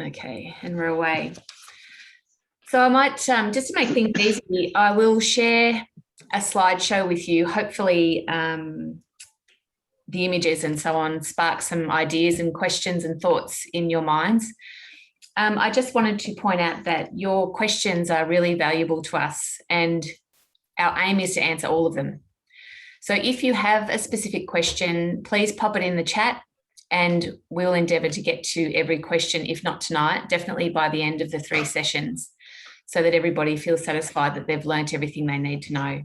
Okay, and we're away. So I might, just to make things easy, I will share a slideshow with you. Hopefully the images and so on spark some ideas and questions and thoughts in your minds. I just wanted to point out that your questions are really valuable to us, and our aim is to answer all of them. So if you have a specific question, please pop it in the chat and we'll endeavour to get to every question, if not tonight, definitely by the end of the 3 sessions, so that everybody feels satisfied that they've learnt everything they need to know.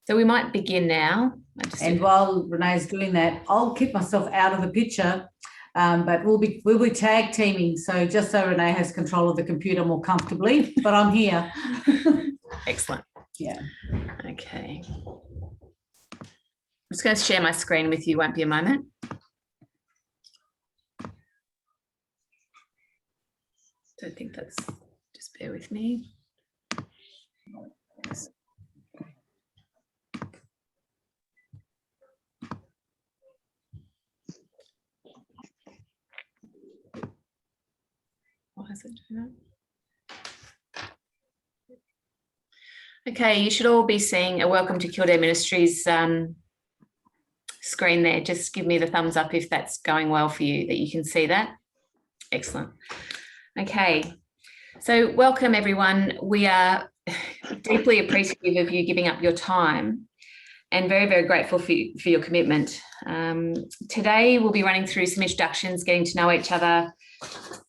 So we might begin now. And while Renee's doing that, I'll keep myself out of the picture, but we'll be tag teaming. So just so Renee has control of the computer more comfortably, but I'm here. Excellent. Yeah. Okay. I'm just going to share my screen with you. Won't be a moment. Don't think that's, just bear with me. Why is it doing that? Okay, you should all be seeing a welcome to Kildare Ministries screen there. Just give me the thumbs up if that's going well for you, that you can see that. Excellent. Okay, so welcome everyone. We are deeply appreciative of you giving up your time and very, very grateful for your commitment. Today we'll be running through some introductions, getting to know each other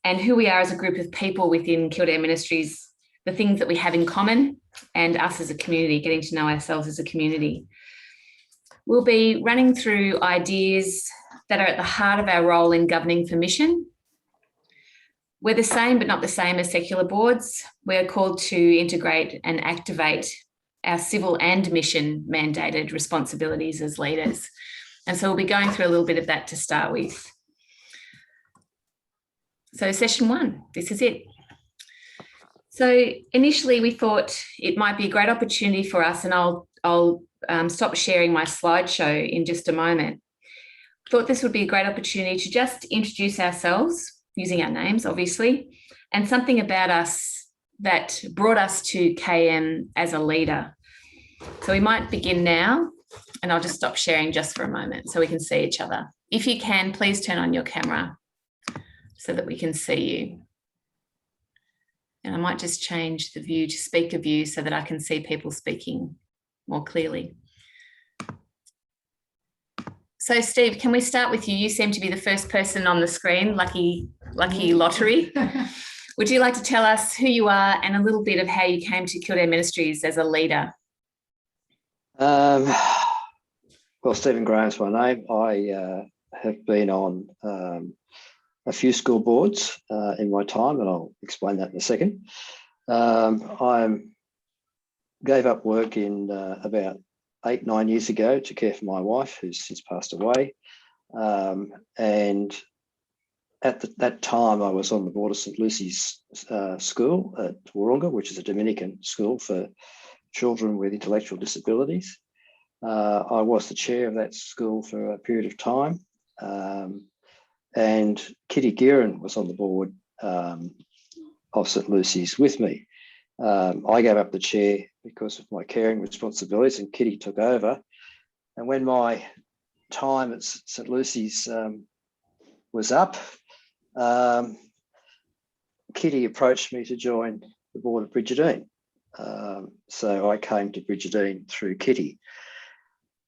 and who we are as a group of people within Kildare Ministries, the things that we have in common, and us as a community, getting to know ourselves as a community. We'll be running through ideas that are at the heart of our role in governing for mission. We're the same, but not the same as secular boards. We're called to integrate and activate our civil and mission mandated responsibilities as leaders. And so we'll be going through a little bit of that to start with. So session 1, this is it. So initially we thought it might be a great opportunity for us, and I'll stop sharing my slideshow in just a moment. Thought this would be a great opportunity to just introduce ourselves, using our names, obviously, and something about us that brought us to KM as a leader. So we might begin now, and I'll just stop sharing just for a moment so we can see each other. If you can, please turn on your camera so that we can see you. And I might just change the view to speaker view so that I can see people speaking more clearly. So Steve, can we start with you? You seem to be the first person on the screen, lucky lottery. Would you like to tell us who you are and a little bit of how you came to Kildare Ministries as a leader? Well, Stephen Graham's my name. I have been on a few school boards in my time, and I'll explain that in a second. I gave up work in about 8-9 years ago to care for my wife, who's since passed away. And at that time, I was on the board of St. Lucy's School at Wahroonga, which is a Dominican school for children with intellectual disabilities. I was the chair of that school for a period of time. And Kitty Gearan was on the board of St. Lucy's with me. I gave up the chair because of my caring responsibilities, and Kitty took over. And when my time at St. Lucy's was up, Kitty approached me to join the board of Bridgetine. So I came to Bridgetine through Kitty.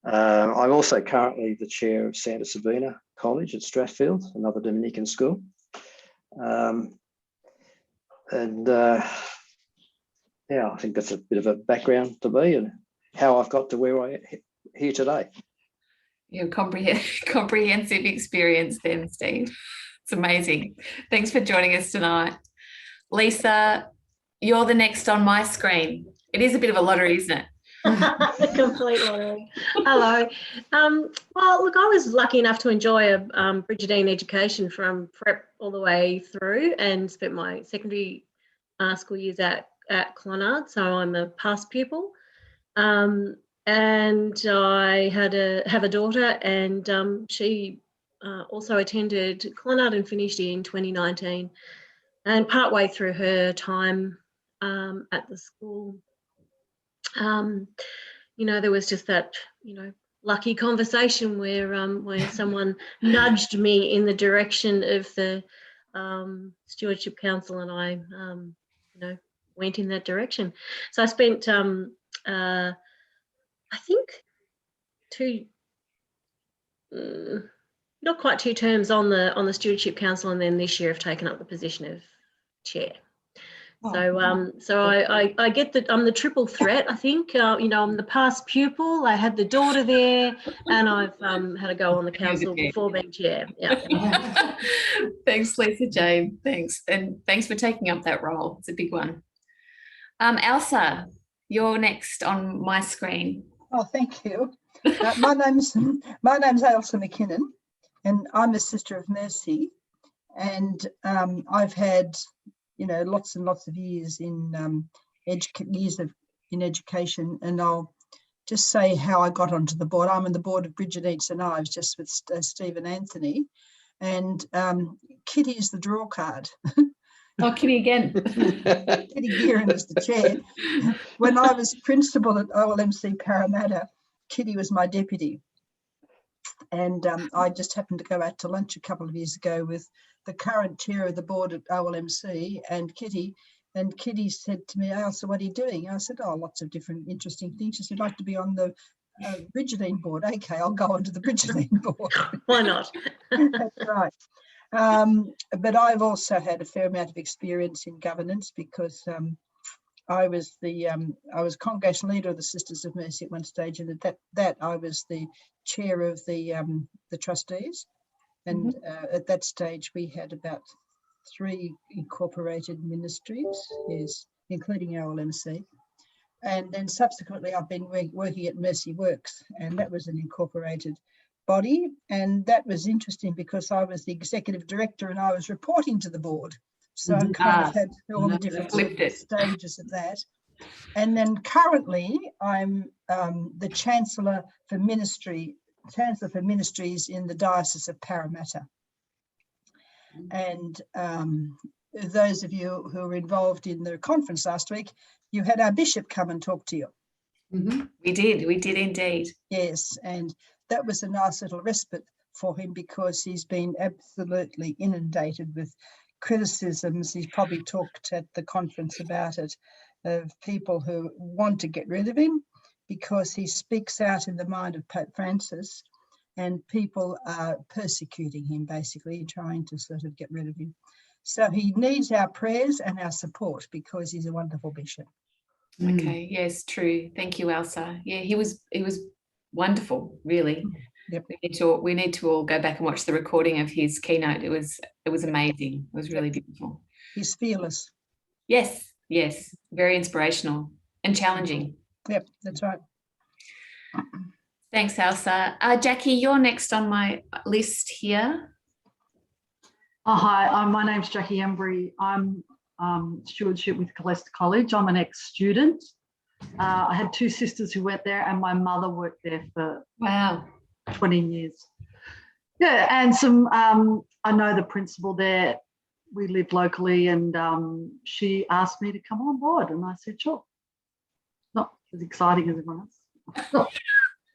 I'm also currently the chair of Santa Sabina College at Strathfield, another Dominican school. Yeah, I think that's a bit of a background to me and how I've got to where I am here today. Your comprehensive experience then, Steve. It's amazing. Thanks for joining us tonight. Lisa, you're the next on my screen. It is a bit of a lottery, isn't it? Complete lottery. Hello. Well, look, I was lucky enough to enjoy a Bridgetine education from prep all the way through, and spent my secondary school years at Clonard, so I'm a past pupil. And I have a daughter, and she also attended Clonard and finished in 2019. And partway through her time at the school, there was just that, lucky conversation where someone nudged me in the direction of the Stewardship Council, and I, went in that direction. So I spent, I think, not quite 2 terms on the Stewardship Council, and then this year I've taken up the position of chair. So I get that I'm the triple threat. I think I'm the past pupil. I had the daughter there, and I've had a go on the council before being chair. Yeah. Thanks, Lisa Jane. Thanks, and thanks for taking up that role. It's a big one. Elsa, you're next on my screen. Oh, thank you. My name's Elsa McKinnon, and I'm a Sister of Mercy, and I've had lots and lots of years in education, and I'll just say how I got onto the board. I'm on the board of Bridget Eats and Ives, just with Stephen Anthony, and Kitty is the draw card. Oh, Kitty again. Kitty Gearan is the chair. When I was principal at OLMC Parramatta, Kitty was my deputy. And I just happened to go out to lunch a couple of years ago with the current chair of the board at OLMC and Kitty. And Kitty said to me, "Elsa, what are you doing?" I said, "Oh, lots of different interesting things." She said, "I'd like to be on the Bridgetine board." "Okay, I'll go onto the Bridgetine board." Why not? That's right. But I've also had a fair amount of experience in governance, because I was congregational leader of the Sisters of Mercy at one stage, and at that I was the chair of the trustees, and at that stage we had about 3 incorporated ministries, yes, including OLMC. And then subsequently I've been working at Mercy Works, and that was an incorporated body, and that was interesting because I was the executive director and I was reporting to the board. So I kind of had all the different stages of that. And then currently I'm the Chancellor for Ministries in the Diocese of Parramatta. And those of you who were involved in the conference last week, you had our bishop come and talk to you. We did indeed. Yes, and that was a nice little respite for him, because he's been absolutely inundated with criticisms. He's probably talked at the conference about it, of people who want to get rid of him because he speaks out in the mind of Pope Francis, and people are persecuting him, basically trying to sort of get rid of him. So he needs our prayers and our support, because he's a wonderful bishop. Okay, yes, true. Thank you, Elsa. Yeah, he was wonderful, really. Yep. We need to all go back and watch the recording of his keynote. It was amazing. It was really beautiful. He's fearless. Yes, very inspirational and challenging. Yep, that's right. Thanks, Elsa. Jackie, you're next on my list here. Oh, hi, my name's Jackie Embry. I'm stewardship with Kildare College. I'm an ex-student. I had 2 sisters who went there, and my mother worked there for 20 years. Yeah, and I know the principal there. We live locally, and she asked me to come on board, and I said, sure. Not as exciting as everyone else.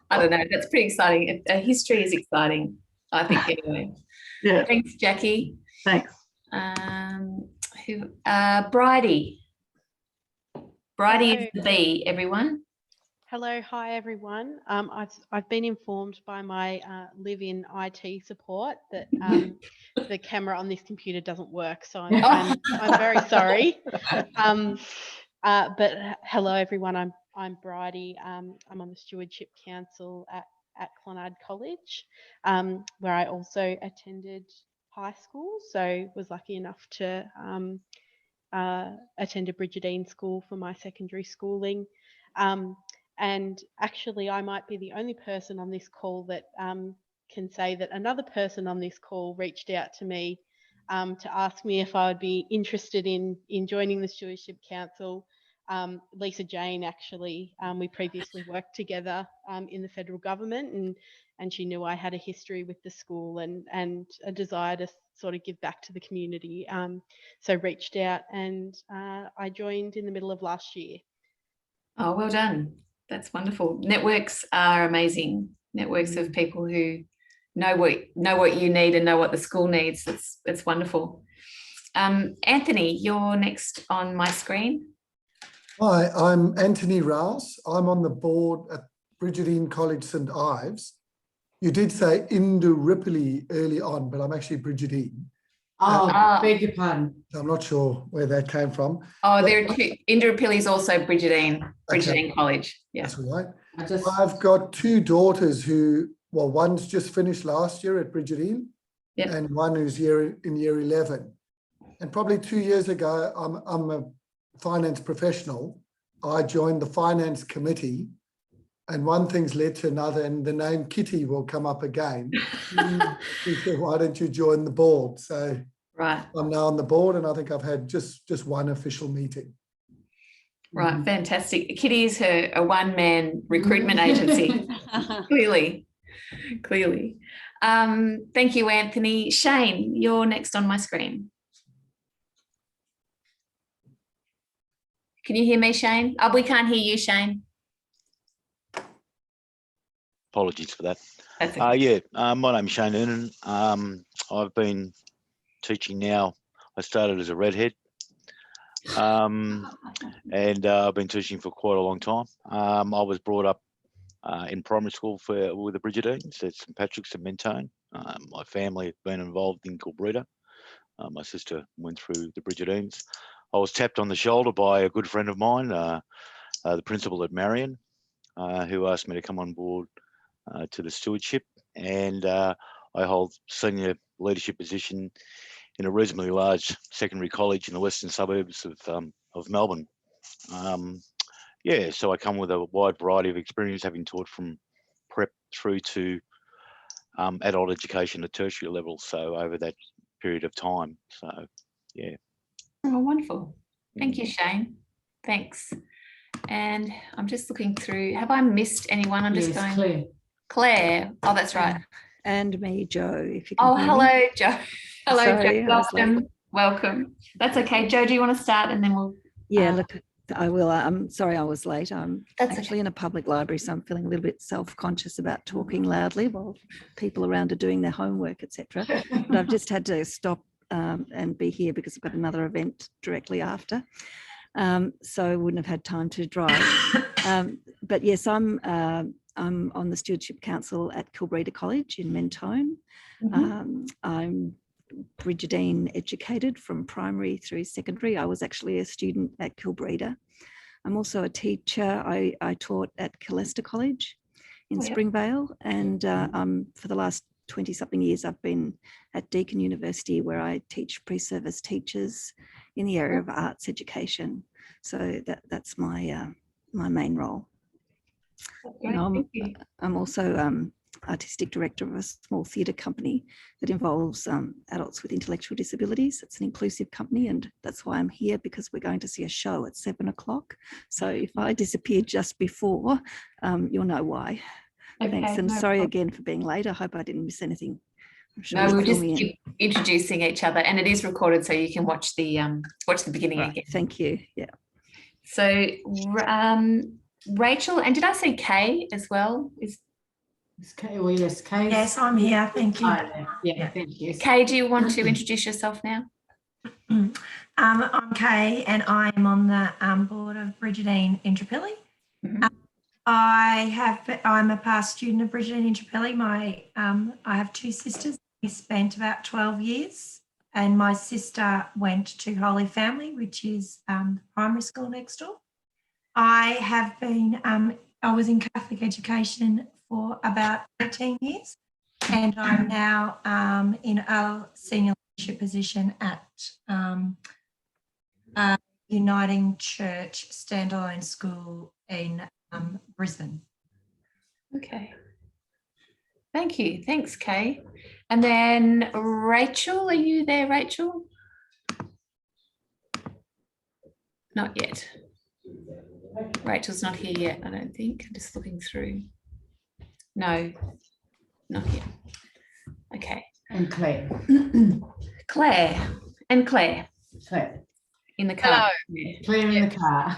I don't know. That's pretty exciting. History is exciting, I think, anyway. Yeah. Thanks, Jackie. Thanks. Bridie. Bridie Hello. is the B, everyone. Hello, hi everyone. I've been informed by my live-in IT support that the camera on this computer doesn't work, so I'm very sorry. But hello everyone. I'm Bridie. I'm on the Stewardship Council at Clonard College, where I also attended high school. So was lucky enough to attend a Bridgetine school for my secondary schooling. And actually, I might be the only person on this call that can say that another person on this call reached out to me to ask me if I would be interested in joining the Stewardship Council. Lisa Jane, actually, we previously worked together in the federal government, and she knew I had a history with the school and a desire to sort of give back to the community. So reached out, and I joined in the middle of last year. Oh, well done. That's wonderful. Networks are amazing. Networks of people who know what you need and know what the school needs. That's wonderful. Anthony, you're next on my screen. Hi, I'm Anthony Rouse. I'm on the board at Brigidine College St Ives. You did say Indooroopilly early on, but I'm actually Brigidine. Beg your pardon. I'm not sure where that came from. Oh, there are two. Indooroopilly is also Brigidine College. Yeah. That's right. I've got two daughters who, well, one's just finished last year at Brigidine, and one who's in year 11. And probably 2 years ago, I'm a finance professional. I joined the finance committee, and one thing's led to another, and the name Kitty will come up again. She said, why don't you join the board? So right. I'm now on the board, and I think I've had just one official meeting. Right, fantastic. Kitty is a one-man recruitment agency. Clearly. Thank you, Anthony. Shane, you're next on my screen. Can you hear me, Shane? Oh, we can't hear you, Shane. Apologies for that. That's okay. My name's Shane Noonan. I've been teaching now. I started as a redhead, and I've been teaching for quite a long time. I was brought up in primary school with the Brigidines at St Patrick's and Mentone. My family have been involved in Kildare. My sister went through the Brigidines. I was tapped on the shoulder by a good friend of mine, the principal at Marion, who asked me to come on board to the stewardship, and I hold senior leadership position in a reasonably large secondary college in the western suburbs of Melbourne. So I come with a wide variety of experience, having taught from prep through to adult education at tertiary level, so over that period of time. So yeah. Oh, wonderful. Thank you, Shane. Thanks. And I'm just looking through. Have I missed anyone? I'm just going. Claire. Oh, that's right. And me, Joe, if you can hear hello, me. Joe. Hello, Sorry, Joe. Welcome. That's okay. Joe, do you want to start and then we'll... Yeah, look, I will. I'm sorry I was late. I'm That's actually in a public library, so I'm feeling a little bit self-conscious about talking loudly while people around are doing their homework, etc. But I've just had to stop and be here because I've got another event directly after. So I wouldn't have had time to drive. But yes, I'm on the Stewardship Council at Kildare College in Mentone. I'm Brigidine educated from primary through secondary. I was actually a student at Kildare. I'm also a teacher. I taught at Kildare College in Springvale, and for the last 20-something years, I've been at Deakin University, where I teach pre-service teachers in the area of arts education. So that's my my main role. I'm also artistic director of a small theatre company that involves adults with intellectual disabilities. It's an inclusive company, and that's why I'm here, because we're going to see a show at 7 o'clock. So if I disappeared just before, you'll know why. Okay, thanks, and no sorry problem. again for being late. I hope I didn't miss anything. No, we'll just keep introducing each other, and it is recorded, so you can watch the beginning again. Thank you. Yeah. So Rachel, and did I say Kay as well? Is Kay? Well, yes, Kay. Yes, I'm here. Thank you. Thank you. Kay, do you want to introduce yourself now? I'm Kay, and I'm on the board of Brigidine Indooroopilly. I'm a past student of Brigidine Indooroopilly. I have two sisters. We spent about 12 years, and my sister went to Holy Family, which is the primary school next door. I was in Catholic education for about 18 years, and I'm now in a senior leadership position at Uniting Church standalone school in Brisbane. Okay. Thank you. Thanks, Kay. And then Rachel, are you there, Rachel? Not yet. Rachel's not here yet, I don't think. I'm just looking through. No. Not here. Okay. And Claire. Claire. And Claire. Claire. In the car. Hello. Claire in the car.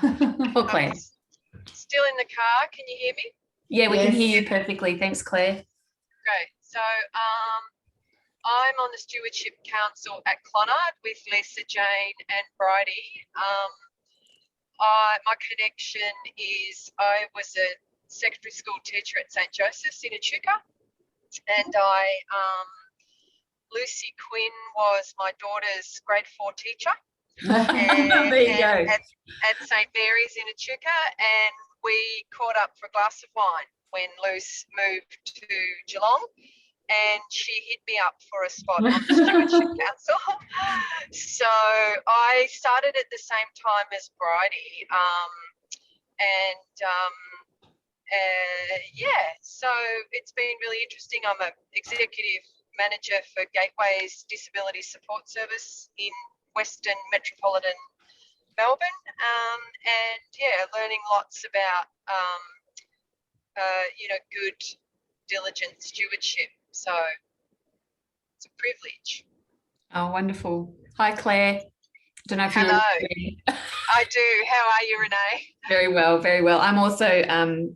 Or Claire. I'm still in the car. Can you hear me? Yeah, we can Yes. hear you perfectly. Thanks, Claire. Great. So I'm on the Stewardship Council at Clonard with Lisa, Jane and Bridie. My connection is I was a secondary school teacher at St. Joseph's in Echuca, and Lucy Quinn was my daughter's grade 4 teacher. There you go. At St. Mary's in Echuca, and we caught up for a glass of wine when Luce moved to Geelong, and she hit me up for a spot on the Stewardship Council. So I started at the same time as Bridie, so it's been really interesting. I'm an executive manager for Gateway's Disability Support Service in Western Metropolitan Melbourne, and learning lots about good, diligent stewardship. So it's a privilege. Oh, wonderful. Hi, Claire. Don't know if Hello. I do. How are you, Renee? Very well, very well. I'm also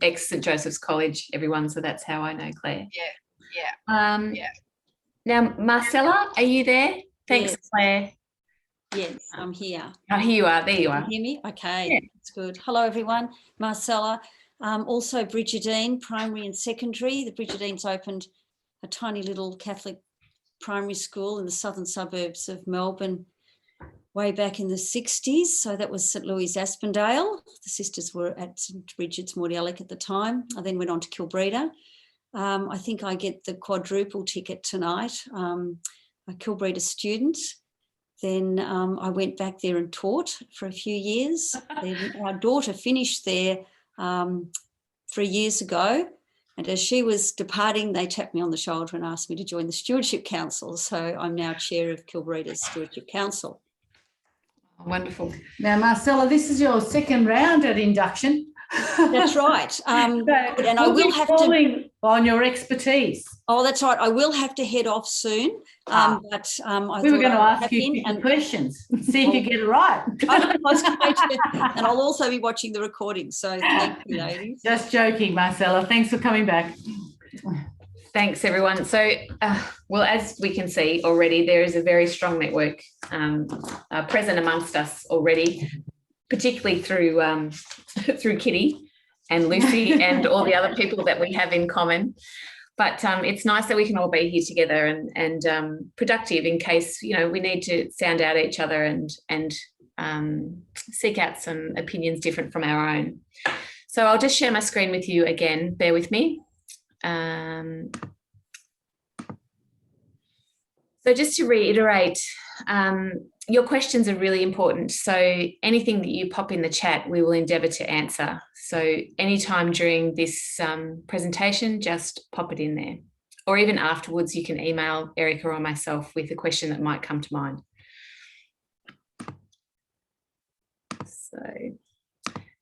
ex St. Joseph's College, everyone, so that's how I know Claire. Yeah. Now, Marcella, are you there? Thanks, Yes. Claire. Yes, I'm here. Oh, here you are. There you Can are. you hear me? Okay, Yeah. that's good. Hello, everyone. Marcella, also Bridgetine, primary and secondary. The Bridgetine's opened a tiny little Catholic primary school in the southern suburbs of Melbourne way back in the 60s. So that was St. Louis Aspendale. The sisters were at St. Richard's Mordialloc at the time. I then went on to Kilbreda. I think I get the quadruple ticket tonight. A Kilbreda student. Then I went back there and taught for a few years. Then our daughter finished there 3 years ago. And as she was departing, they tapped me on the shoulder and asked me to join the Stewardship Council. So I'm now chair of Kilbreda's Stewardship Council. Wonderful. Now, Marcella, this is your second round at Induction. That's right. And I will have to on your expertise. Oh, that's right. I will have to head off soon. We were going to ask you questions, see if you get it right. And I'll also be watching the recording. So thank you, ladies. Just joking, Marcella. Thanks for coming back. Thanks, everyone. So, well, as we can see already, there is a very strong network present amongst us already, particularly through Kitty and Lucy and all the other people that we have in common. But it's nice that we can all be here together and productive in case, we need to sound out each other and seek out some opinions different from our own. So I'll just share my screen with you again. Bear with me. So just to reiterate, your questions are really important. So anything that you pop in the chat, we will endeavour to answer. So anytime during this presentation, just pop it in there. Or even afterwards, you can email Erica or myself with a question that might come to mind. So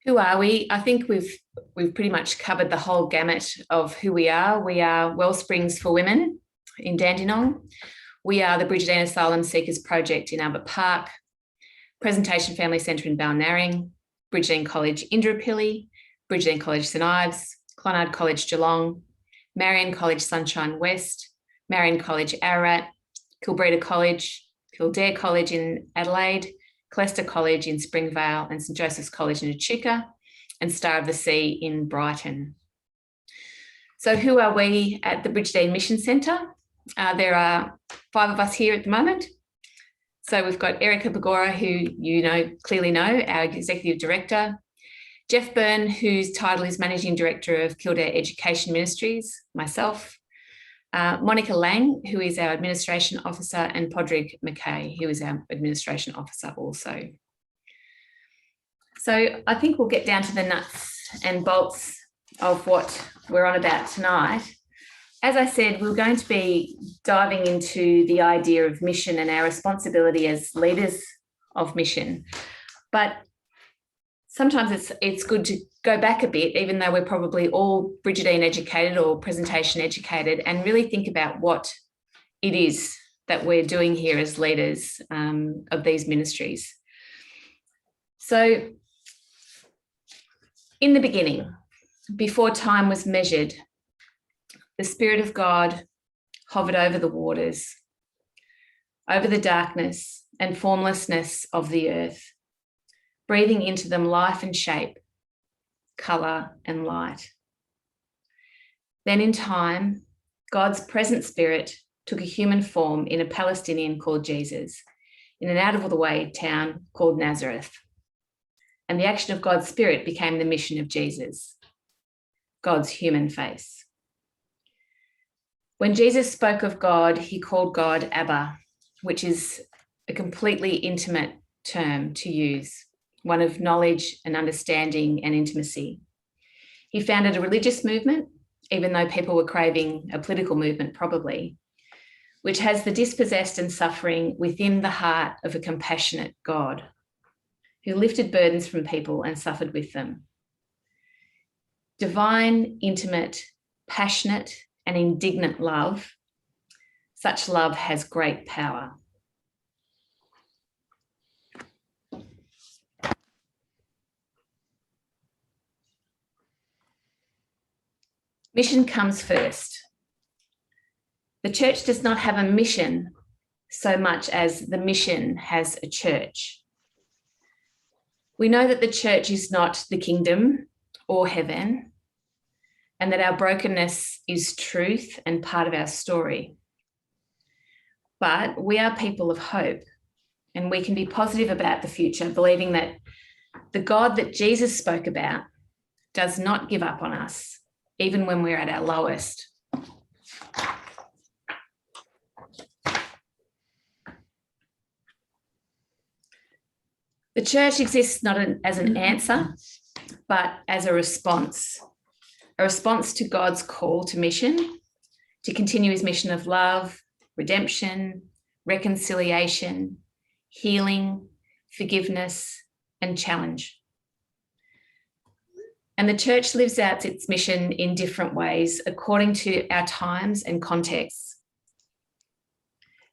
who are we? I think we've pretty much covered the whole gamut of who we are. We are Wellsprings for Women in Dandenong. We are the Bridgetine Asylum Seekers Project in Albert Park, Presentation Family Centre in Balnarring, Bridgetine College Indooroopilly, Bridgetine College St Ives, Clonard College Geelong, Marion College Sunshine West, Marion College Ararat, Kilbreda College, Kildare College in Adelaide, Colester College in Springvale, and St Joseph's College in Echuca, and Star of the Sea in Brighton. So who are we at the Bridgetine Mission Centre? There are 5 of us here at the moment. So we've got Erica Bagora, who clearly know, our Executive Director, Jeff Byrne, whose title is Managing Director of Kildare Education Ministries, myself, Monica Lang, who is our Administration Officer, and Podrick McKay, who is our Administration Officer also. So I think we'll get down to the nuts and bolts of what we're on about tonight. As I said, we're going to be diving into the idea of mission and our responsibility as leaders of mission. But sometimes it's good to go back a bit, even though we're probably all Brigidine educated or presentation educated, and really think about what it is that we're doing here as leaders of these ministries. So in the beginning, before time was measured, the Spirit of God hovered over the waters, over the darkness and formlessness of the earth, breathing into them life and shape, colour and light. Then in time, God's present Spirit took a human form in a Palestinian called Jesus, in an out-of-the-way town called Nazareth. And the action of God's Spirit became the mission of Jesus, God's human face. When Jesus spoke of God, he called God Abba, which is a completely intimate term to use, one of knowledge and understanding and intimacy. He founded a religious movement, even though people were craving a political movement probably, which has the dispossessed and suffering within the heart of a compassionate God who lifted burdens from people and suffered with them. Divine, intimate, passionate, and indignant love, such love has great power. Mission comes first. The church does not have a mission so much as the mission has a church. We know that the church is not the kingdom or heaven, and that our brokenness is truth and part of our story. But we are people of hope, and we can be positive about the future, believing that the God that Jesus spoke about does not give up on us, even when we're at our lowest. The church exists not as an answer, but as a response to God's call to mission, to continue his mission of love, redemption, reconciliation, healing, forgiveness, and challenge. And the church lives out its mission in different ways according to our times and contexts.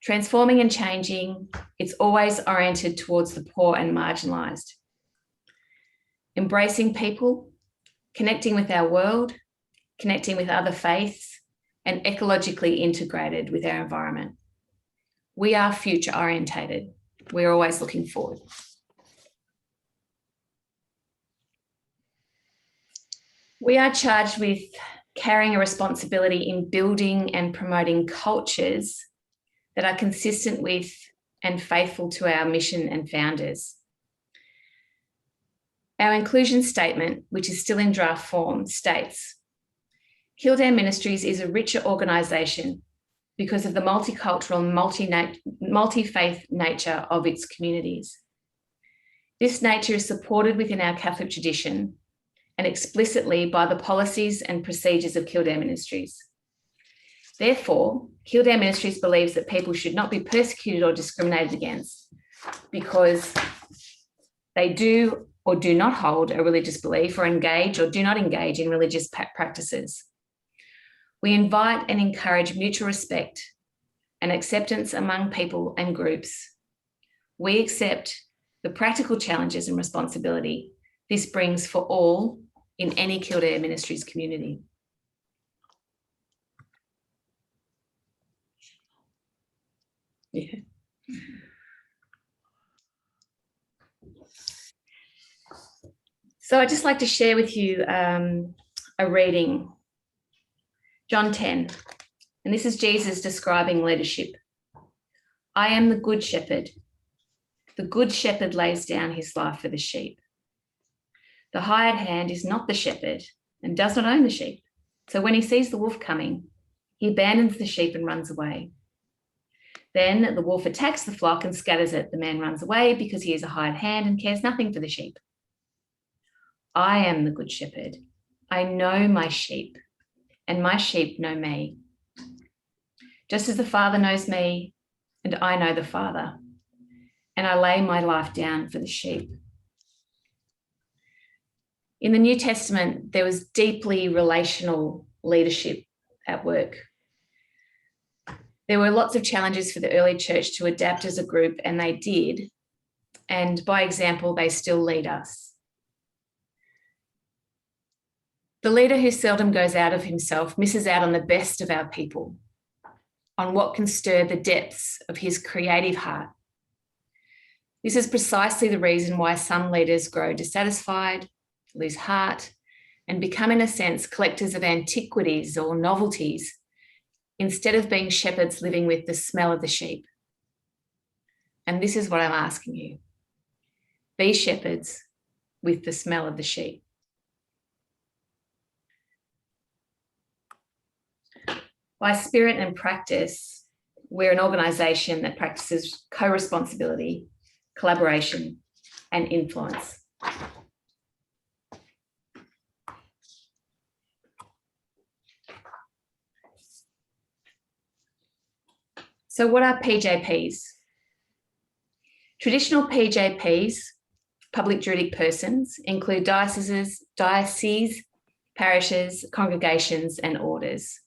Transforming and changing, it's always oriented towards the poor and marginalised. Embracing people, connecting with our world, connecting with other faiths, and ecologically integrated with our environment. We are future orientated. We're always looking forward. We are charged with carrying a responsibility in building and promoting cultures that are consistent with and faithful to our mission and founders. Our inclusion statement, which is still in draft form, states, Kildare Ministries is a richer organisation because of the multicultural and multi-faith nature of its communities. This nature is supported within our Catholic tradition and explicitly by the policies and procedures of Kildare Ministries. Therefore, Kildare Ministries believes that people should not be persecuted or discriminated against because they do or do not hold a religious belief or engage or do not engage in religious practices. We invite and encourage mutual respect and acceptance among people and groups. We accept the practical challenges and responsibility this brings for all in any Kildare Ministries community. Yeah. So I'd just like to share with you a reading, John 10, and this is Jesus describing leadership. I am the good shepherd. The good shepherd lays down his life for the sheep. The hired hand is not the shepherd and does not own the sheep. So when he sees the wolf coming, he abandons the sheep and runs away. Then the wolf attacks the flock and scatters it. The man runs away because he is a hired hand and cares nothing for the sheep. I am the good shepherd. I know my sheep, and my sheep know me. Just as the Father knows me, and I know the Father, and I lay my life down for the sheep. In the New Testament, there was deeply relational leadership at work. There were lots of challenges for the early church to adapt as a group, and they did. And by example, they still lead us. The leader who seldom goes out of himself misses out on the best of our people, on what can stir the depths of his creative heart. This is precisely the reason why some leaders grow dissatisfied, lose heart, and become, in a sense, collectors of antiquities or novelties, instead of being shepherds living with the smell of the sheep. And this is what I'm asking you. Be shepherds with the smell of the sheep. By spirit and practice, we're an organisation that practices co-responsibility, collaboration, and influence. So what are PJPs? Traditional PJPs, public juridic persons, include dioceses, parishes, congregations, and orders.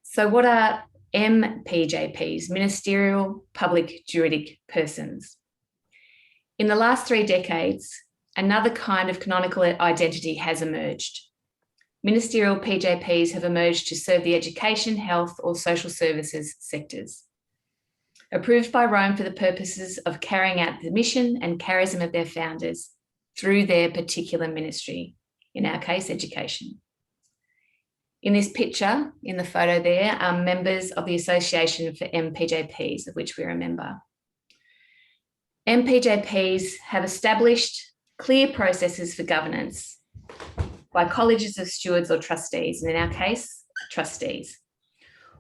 So what are MPJPs, ministerial public juridic persons? In the last 3 decades, another kind of canonical identity has emerged. Ministerial PJPs have emerged to serve the education, health, or social services sectors. Approved by Rome for the purposes of carrying out the mission and charism of their founders through their particular ministry, in our case, education. In this picture, in the photo there, are members of the Association for MPJPs, of which we're a member. MPJPs have established clear processes for governance by colleges of stewards or trustees, and in our case, trustees,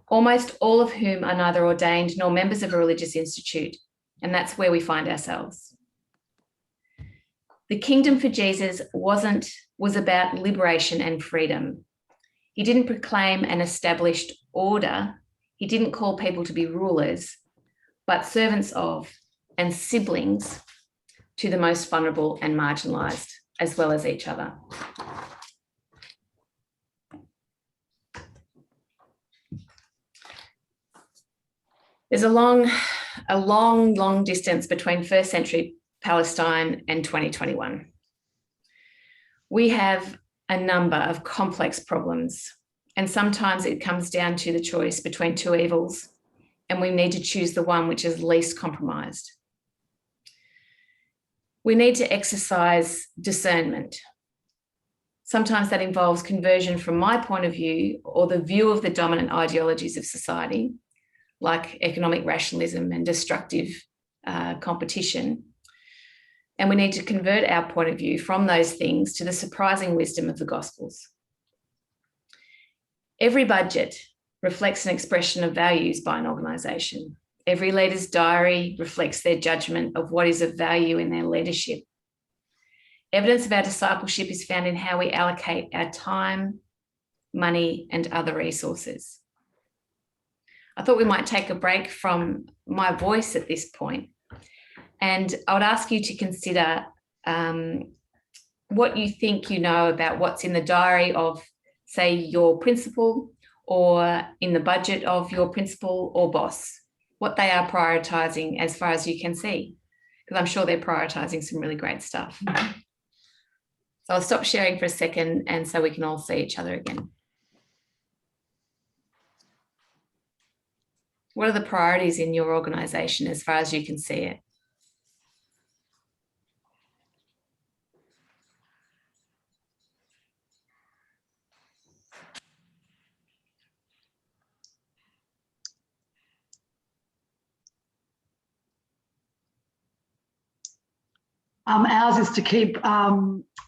almost all of whom are neither ordained nor members of a religious institute, and that's where we find ourselves. The kingdom for Jesus was about liberation and freedom. He didn't proclaim an established order. He didn't call people to be rulers, but servants of and siblings to the most vulnerable and marginalised, as well as each other. There's a long distance between first century Palestine and 2021. We have a number of complex problems, and sometimes it comes down to the choice between 2 evils, and we need to choose the one which is least compromised. We need to exercise discernment. Sometimes that involves conversion from my point of view or the view of the dominant ideologies of society, like economic rationalism and destructive competition. And we need to convert our point of view from those things to the surprising wisdom of the Gospels. Every budget reflects an expression of values by an organisation. Every leader's diary reflects their judgment of what is of value in their leadership. Evidence of our discipleship is found in how we allocate our time, money, and other resources. I thought we might take a break from my voice at this point, and I would ask you to consider what you think you know about what's in the diary of, say, your principal, or in the budget of your principal or boss, what they are prioritising as far as you can see, because I'm sure they're prioritising some really great stuff. So I'll stop sharing for a second, and so we can all see each other again. What are the priorities in your organisation as far as you can see it? Ours is to keep,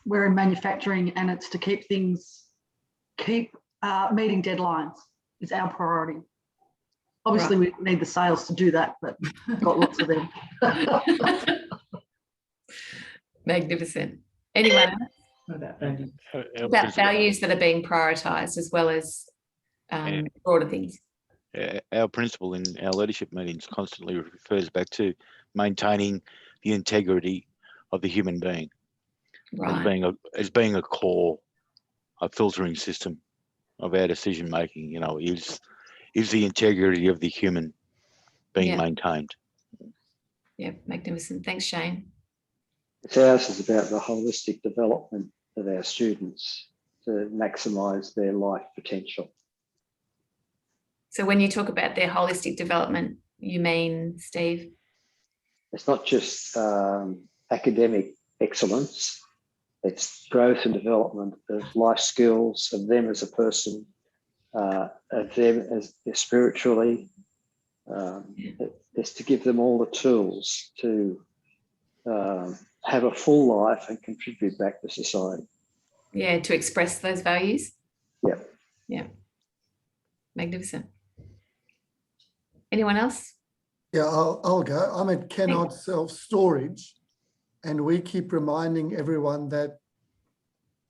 we're in manufacturing, and it's to keep meeting deadlines is our priority. Obviously, right. We need the sales to do that, but got lots of them. Magnificent. Anyone else? What about values? About values that are being prioritised as well as broader things. Our principle in our leadership meetings constantly refers back to maintaining the integrity of the human being. Right. as being a core, a filtering system of our decision making. You know, is the integrity of the human being maintained? Yeah, magnificent. Thanks, Shane. Ours is about the holistic development of our students to maximise their life potential. So when you talk about their holistic development, you mean, Steve? It's not just academic excellence, it's growth and development of life skills, of them as a person, of them as spiritually. It's to give them all the tools to have a full life and contribute back to society. Yeah, to express those values. Yeah. Yeah. Magnificent. Anyone else? Yeah, I'll go. I'm at Kennard Self-Storage, and we keep reminding everyone that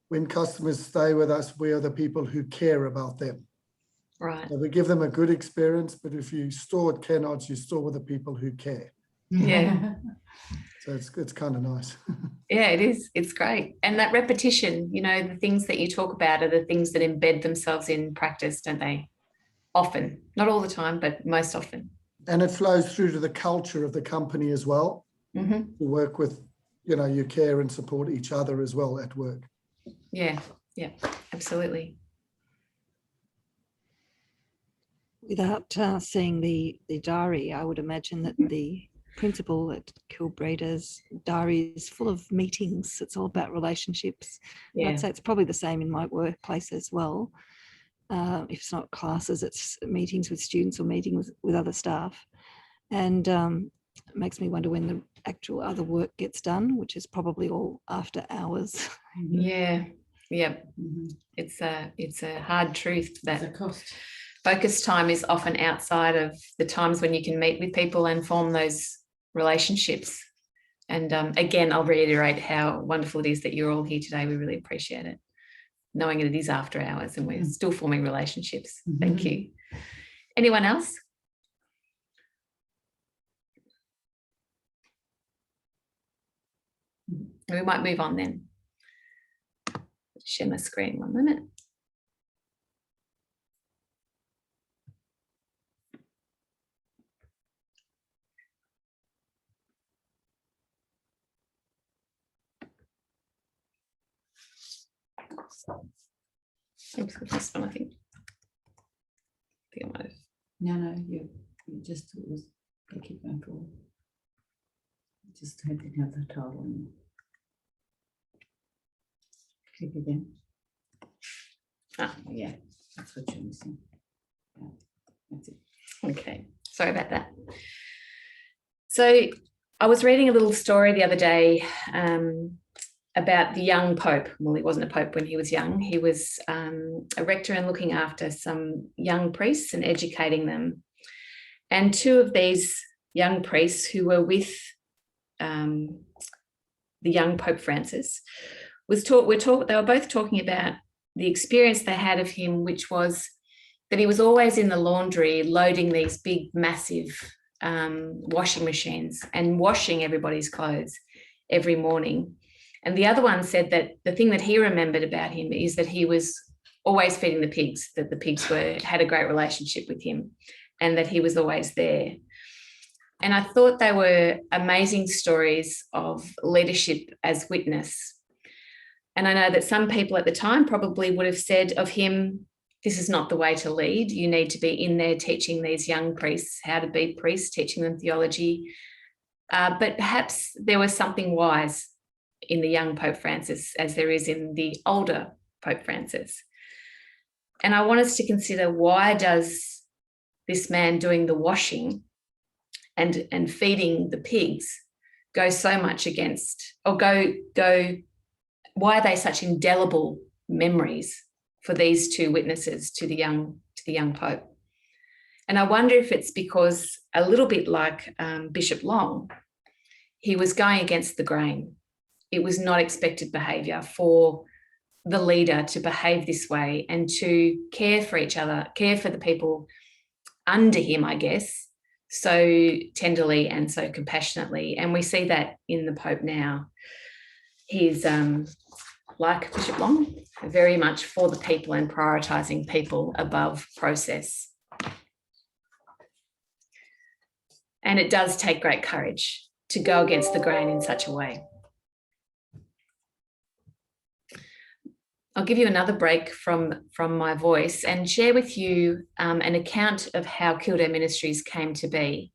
when customers stay with us, we are the people who care about them. Right. So we give them a good experience, but if you store at Kennard's, you store with the people who care. Yeah. So it's kind of nice. Yeah, it is. It's great. And that repetition, you know, the things that you talk about are the things that embed themselves in practice, don't they? Often, not all the time, but most often. And it flows through to the culture of the company as well. Mm-hmm. You work with, you know, you care and support each other as well at work. Yeah, yeah, absolutely. Without seeing the diary, I would imagine that the principal at Kildare diary is full of meetings. It's all about relationships. Yeah. I'd say it's probably the same in my workplace as well. If it's not classes, it's meetings with students or meetings with other staff. And it makes me wonder when the actual other work gets done, which is probably all after hours. Yeah, yeah. It's a hard truth that It's a cost. Focus time is often outside of the times when you can meet with people and form those relationships. And again, I'll reiterate how wonderful it is that you're all here today. We really appreciate it, knowing it is after hours and we're still forming relationships. Thank you. Anyone else? We might move on then. Share my screen 1 minute. Oops, I've lost one, I think. I might have. No, you just it was keep going forward. Just had to have the title in. Click again. Ah, Yeah, that's what you're missing. Yeah, that's it. Okay, sorry about that. So I was reading a little story the other day about the young Pope. Well, he wasn't a Pope when he was young. He was a rector and looking after some young priests and educating them. And two of these young priests who were with the young Pope Francis they were both talking about the experience they had of him, which was that he was always in the laundry loading these big, massive washing machines and washing everybody's clothes every morning. And the other one said that the thing that he remembered about him is that he was always feeding the pigs, that the pigs had a great relationship with him and that he was always there. And I thought they were amazing stories of leadership as witness. And I know that some people at the time probably would have said of him, this is not the way to lead. You need to be in there teaching these young priests how to be priests, teaching them theology. But perhaps there was something wise in the young Pope Francis as there is in the older Pope Francis. And I want us to consider, why does this man doing the washing and feeding the pigs go so much against, or why are they such indelible memories for these two witnesses to the young Pope? And I wonder if it's because, a little bit like Bishop Long, he was going against the grain. It was not expected behaviour for the leader to behave this way and to care for each other, care for the people under him, I guess, so tenderly and so compassionately. And we see that in the Pope now. He's like Bishop Long, very much for the people and prioritising people above process. And it does take great courage to go against the grain in such a way. I'll give you another break from my voice and share with you an account of how Kildare Ministries came to be.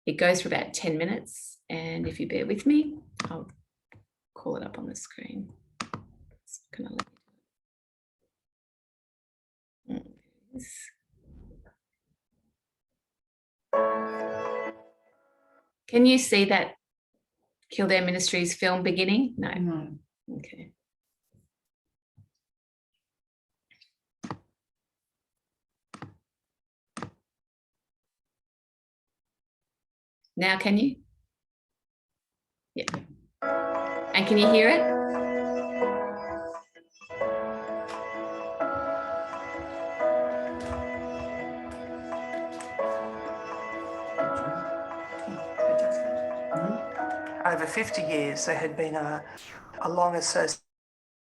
It goes for about 10 minutes, and if you bear with me, I'll call it up on the screen. It's gonna let me. Can you see that Kildare Ministries film beginning? No. No. Okay. Now can you? Yeah. And can you hear it? Over 50 years, there had been a long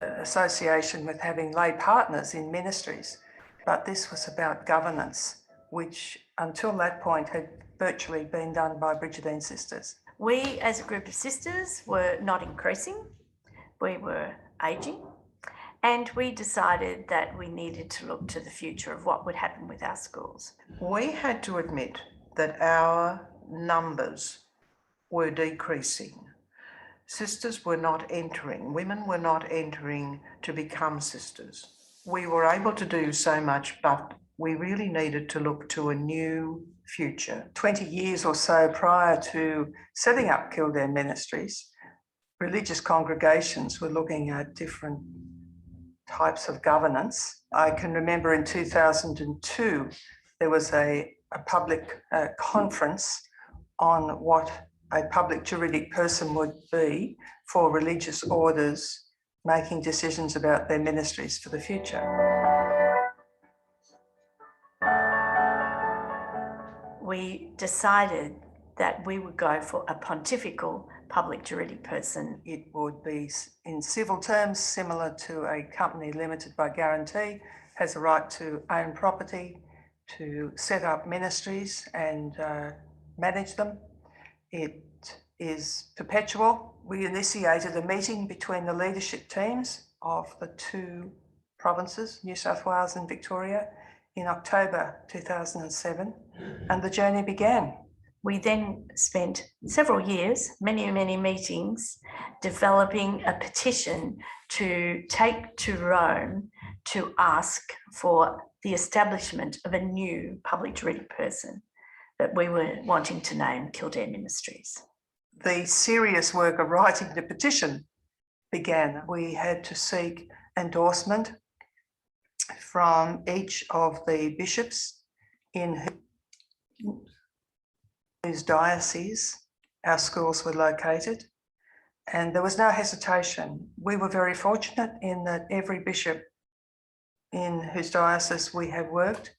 association with having lay partners in ministries, but this was about governance, which until that point had virtually been done by Brigidine sisters. We, as a group of sisters, were not increasing. We were ageing, and we decided that we needed to look to the future of what would happen with our schools. We had to admit that our numbers were decreasing. Sisters were not entering, women were not entering to become sisters. We were able to do so much, but we really needed to look to a new future. 20 years or so prior to setting up Kildare Ministries, religious congregations were looking at different types of governance. I can remember in 2002, there was a public conference on what a public juridic person would be for religious orders making decisions about their ministries for the future. We decided that we would go for a pontifical public juridic person. It would be, in civil terms, similar to a company limited by guarantee, has a right to own property, to set up ministries and manage them. It is perpetual. We initiated a meeting between the leadership teams of the two provinces, New South Wales and Victoria, in October 2007, and the journey began. We then spent several years, many meetings, developing a petition to take to Rome to ask for the establishment of a new public juridic person that we were wanting to name Kildare Ministries. The serious work of writing the petition began. We had to seek endorsement from each of the bishops in whose diocese our schools were located, and there was no hesitation. We were very fortunate in that every bishop in whose diocese we had worked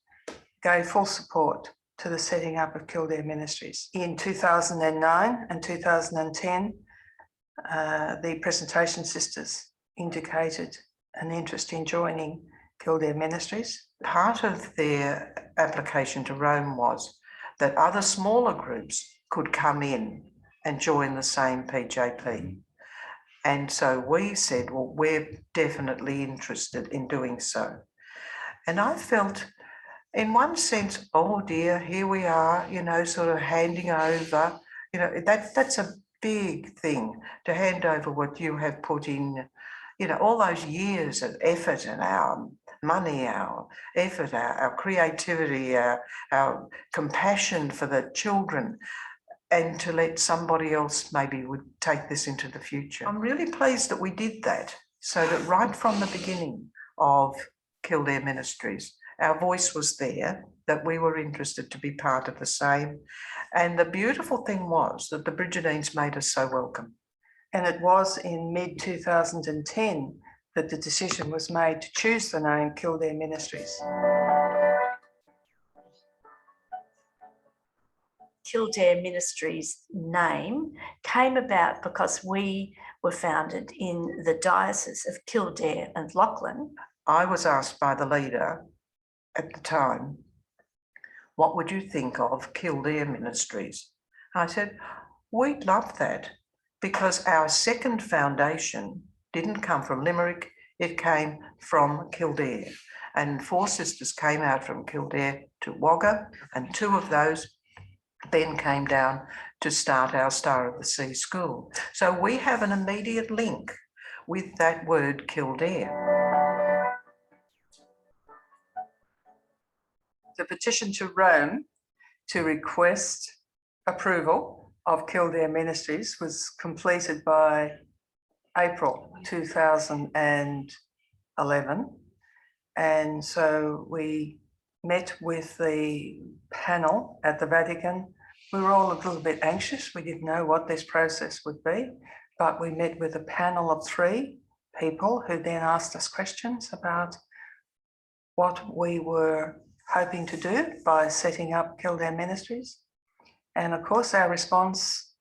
gave full support to the setting up of Kildare Ministries. In 2009 and 2010, the Presentation Sisters indicated an interest in joining Kildare Ministries. Part of their application to Rome was that other smaller groups could come in and join the same PJP. And so we said, well, we're definitely interested in doing so. And I felt, in one sense, oh dear, here we are, you know, sort of handing over, you know, that's a big thing to hand over what you have put in, you know, all those years of effort and our money, our effort, our creativity, our compassion for the children, and to let somebody else maybe would take this into the future. I'm really pleased that we did that, so that right from the beginning of Kildare Ministries, our voice was there, that we were interested to be part of the same. And the beautiful thing was that the Brigidines made us so welcome. And it was in mid-2010 that the decision was made to choose the name Kildare Ministries. Kildare Ministries name came about because we were founded in the Diocese of Kildare and Lachlan. I was asked by the leader at the time, what would you think of Kildare Ministries? I said, we'd love that, because our second foundation didn't come from Limerick, it came from Kildare. And 4 sisters came out from Kildare to Wagga, and 2 of those then came down to start our Star of the Sea school. So we have an immediate link with that word Kildare. The petition to Rome to request approval of Kildare Ministries was completed by April 2011. And so we met with the panel at the Vatican. We were all a little bit anxious. We didn't know what this process would be, but we met with a panel of 3 people who then asked us questions about what we were hoping to do by setting up Kildare Ministries. And of course, our response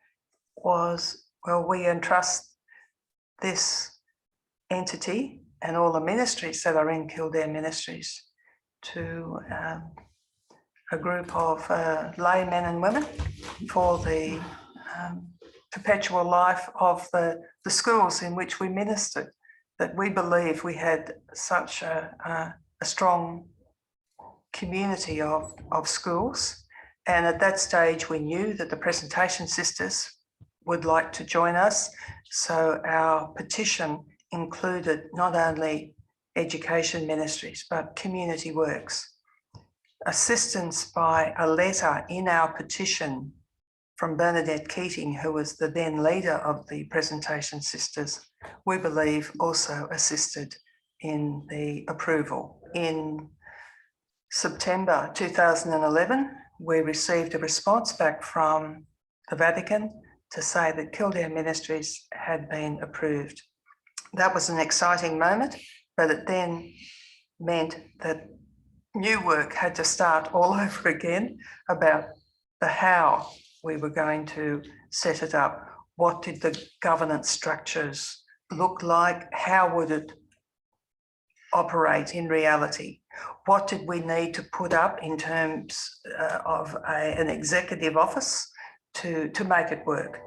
was, well, we entrust this entity and all the ministries that are in Kildare Ministries to a group of laymen and women for the perpetual life of the schools in which we ministered, that we believe we had such a strong community of schools. And at that stage, we knew that the Presentation Sisters would like to join us. So our petition included not only education ministries, but community works. Assistance by a letter in our petition from Bernadette Keating, who was the then leader of the Presentation Sisters, we believe also assisted in the approval. In September 2011, we received a response back from the Vatican to say that Kildare Ministries had been approved. That was an exciting moment, but it then meant that new work had to start all over again about the how we were going to set it up. What did the governance structures look like? How would it operate in reality? What did we need to put up in terms of an executive office to make it work?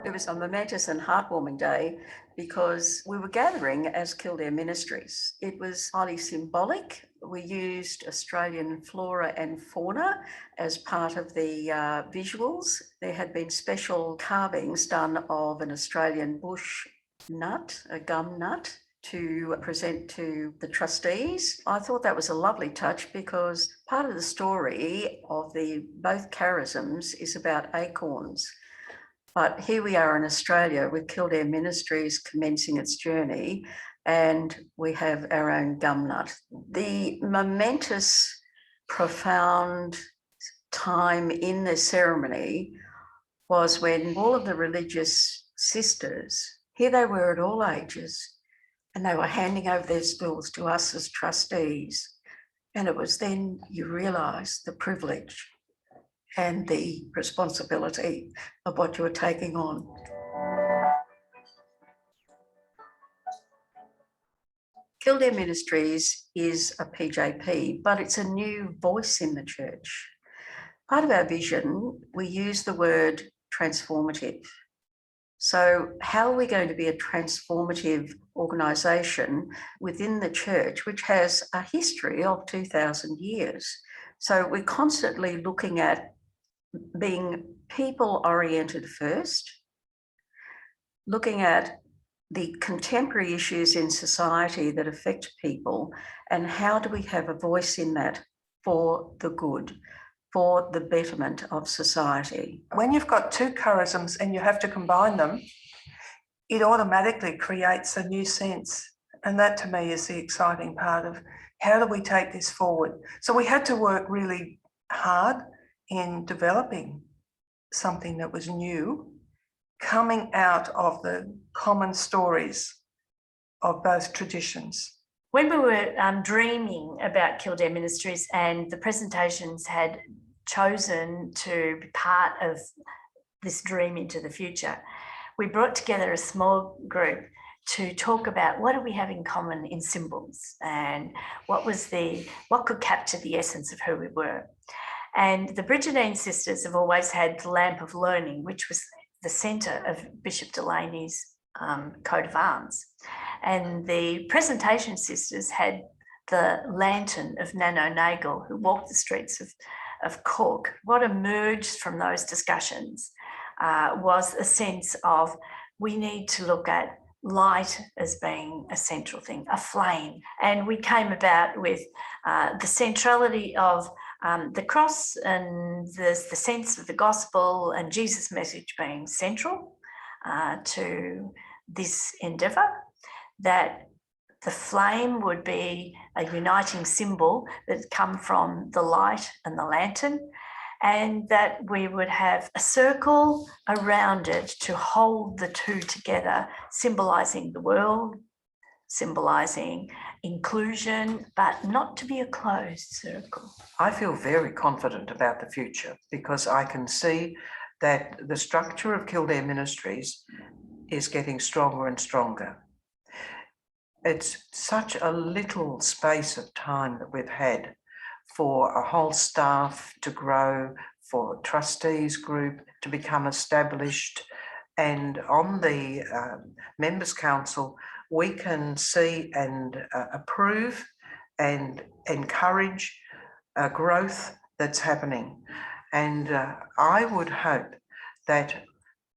It was a momentous and heartwarming day because we were gathering as Kildare Ministries. It was highly symbolic. We used Australian flora and fauna as part of the visuals. There had been special carvings done of an Australian bush nut, a gum nut, to present to the trustees. I thought that was a lovely touch because part of the story of the both charisms is about acorns. But here we are in Australia with Kildare Ministries commencing its journey, and we have our own gum nut. The momentous, profound time in the ceremony was when all of the religious sisters, here they were at all ages, and they were handing over their schools to us as trustees. And it was then you realise the privilege and the responsibility of what you were taking on. Kildare Ministries is a PJP, but it's a new voice in the church. Part of our vision, we use the word transformative. So how are we going to be a transformative organisation within the church, which has a history of 2,000 years? So we're constantly looking at being people-oriented first, looking at the contemporary issues in society that affect people, and how do we have a voice in that for the good, for the betterment of society. When you've got 2 charisms and you have to combine them, it automatically creates a new sense. And that to me is the exciting part of how do we take this forward? So we had to work really hard in developing something that was new coming out of the common stories of both traditions? When we were dreaming about Kildare Ministries and the presentations had chosen to be part of this dream into the future, we brought together a small group to talk about what do we have in common in symbols and what could capture the essence of who we were. And the Brigidine sisters have always had the lamp of learning, which was the centre of Bishop Delaney's coat of arms. And the presentation sisters had the lantern of Nano Nagel, who walked the streets of Cork. What emerged from those discussions was a sense of we need to look at light as being a central thing, a flame. And we came about with the centrality of the cross and the sense of the gospel and Jesus' message being central to this endeavour, that the flame would be a uniting symbol that come from the light and the lantern, and that we would have a circle around it to hold the two together, symbolising the world, symbolising inclusion, but not to be a closed circle. I feel very confident about the future because I can see that the structure of Kildare Ministries is getting stronger and stronger. It's such a little space of time that we've had for a whole staff to grow, for a trustees group to become established. And on the Members' Council, we can see and approve and encourage growth that's happening. And I would hope that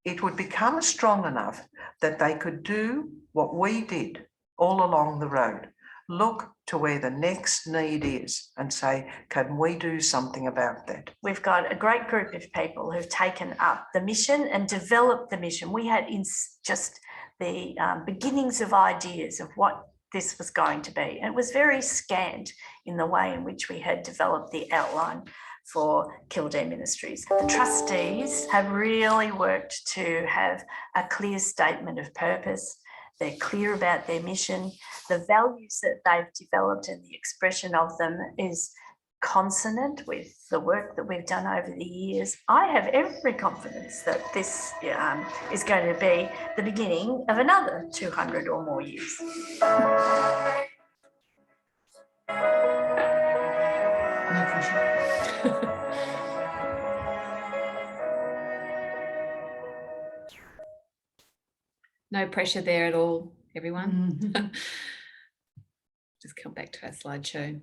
it would become strong enough that they could do what we did all along the road. Look to where the next need is and say, can we do something about that? We've got a great group of people who've taken up the mission and developed the mission. We had in just the beginnings of ideas of what this was going to be. And it was very scant in the way in which we had developed the outline for Kildare Ministries. The trustees have really worked to have a clear statement of purpose. They're clear about their mission. The values that they've developed and the expression of them is consonant with the work that we've done over the years. I have every confidence that this is going to be the beginning of another 200 or more years. No pressure. No pressure there at all, everyone. Mm-hmm. Just come back to our slideshow.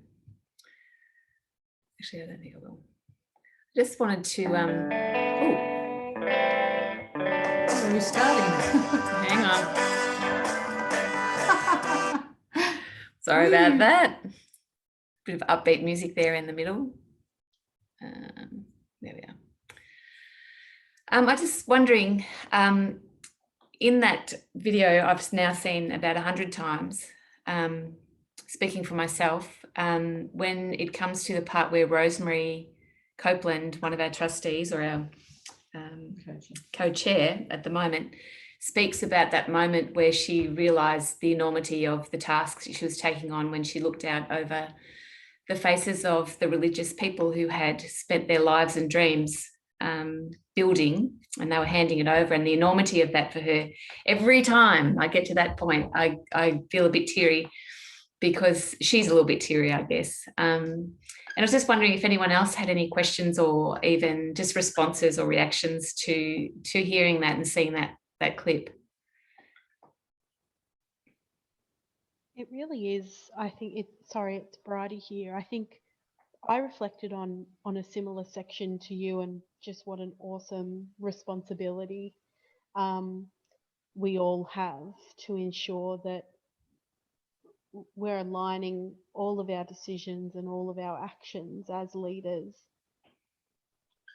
Actually, I don't think I will. I just wanted to. Are we starting? Hang on. Sorry about that. Bit of upbeat music there in the middle. There we are. I was just wondering. In that video, I've now seen about 100 times, speaking for myself, when it comes to the part where Rosemary Copeland, one of our trustees or our co-chair at the moment, speaks about that moment where she realised the enormity of the tasks she was taking on when she looked out over the faces of the religious people who had spent their lives and dreams building, and they were handing it over, and the enormity of that for her. Every time I get to that point, I feel a bit teary because she's a little bit teary, I guess. And I was just wondering if anyone else had any questions or even just responses or reactions to hearing that and seeing that clip. It really is. I think it's Bridie here. I think I reflected on a similar section to you and just what an awesome responsibility we all have to ensure that we're aligning all of our decisions and all of our actions as leaders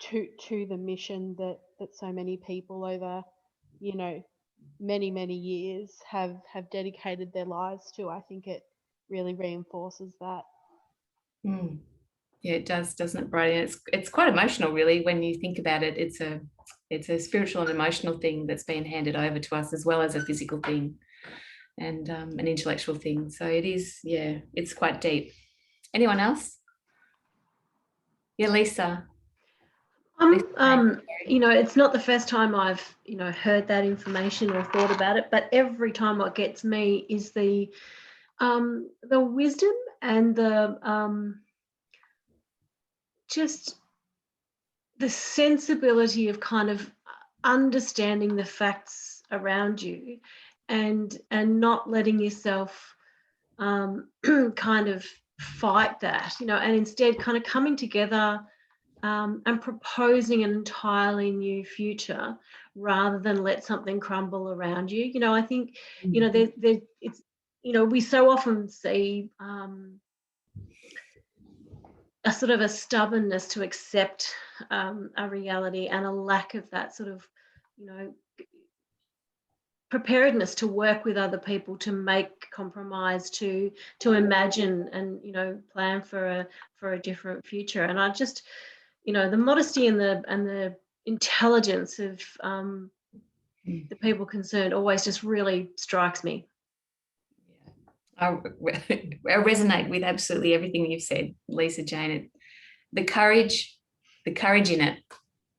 to the mission that so many people over, many years have dedicated their lives to. I think it really reinforces that. Yeah, it does, doesn't it, Bridie? It's quite emotional, really, when you think about it. It's It's a spiritual and emotional thing that's been handed over to us, as well as a physical thing and an intellectual thing. So it is, yeah, it's quite deep. Anyone else? Yeah, Lisa. You know, it's not the first time I've, you know, heard that information or thought about it, but every time what gets me is the wisdom and the just the sensibility of kind of understanding the facts around you and not letting yourself kind of fight that, you know, and instead kind of coming together and proposing an entirely new future rather than let something crumble around you. You know, I think, you know, it's, you know, we so often see a sort of a stubbornness to accept a reality and a lack of that sort of, you know, preparedness to work with other people, to make compromise, to imagine and, you know, plan for a different future. And I just, you know, the modesty and the intelligence of the people concerned always just really strikes me. I resonate with absolutely everything you've said, Lisa Jane. The courage in it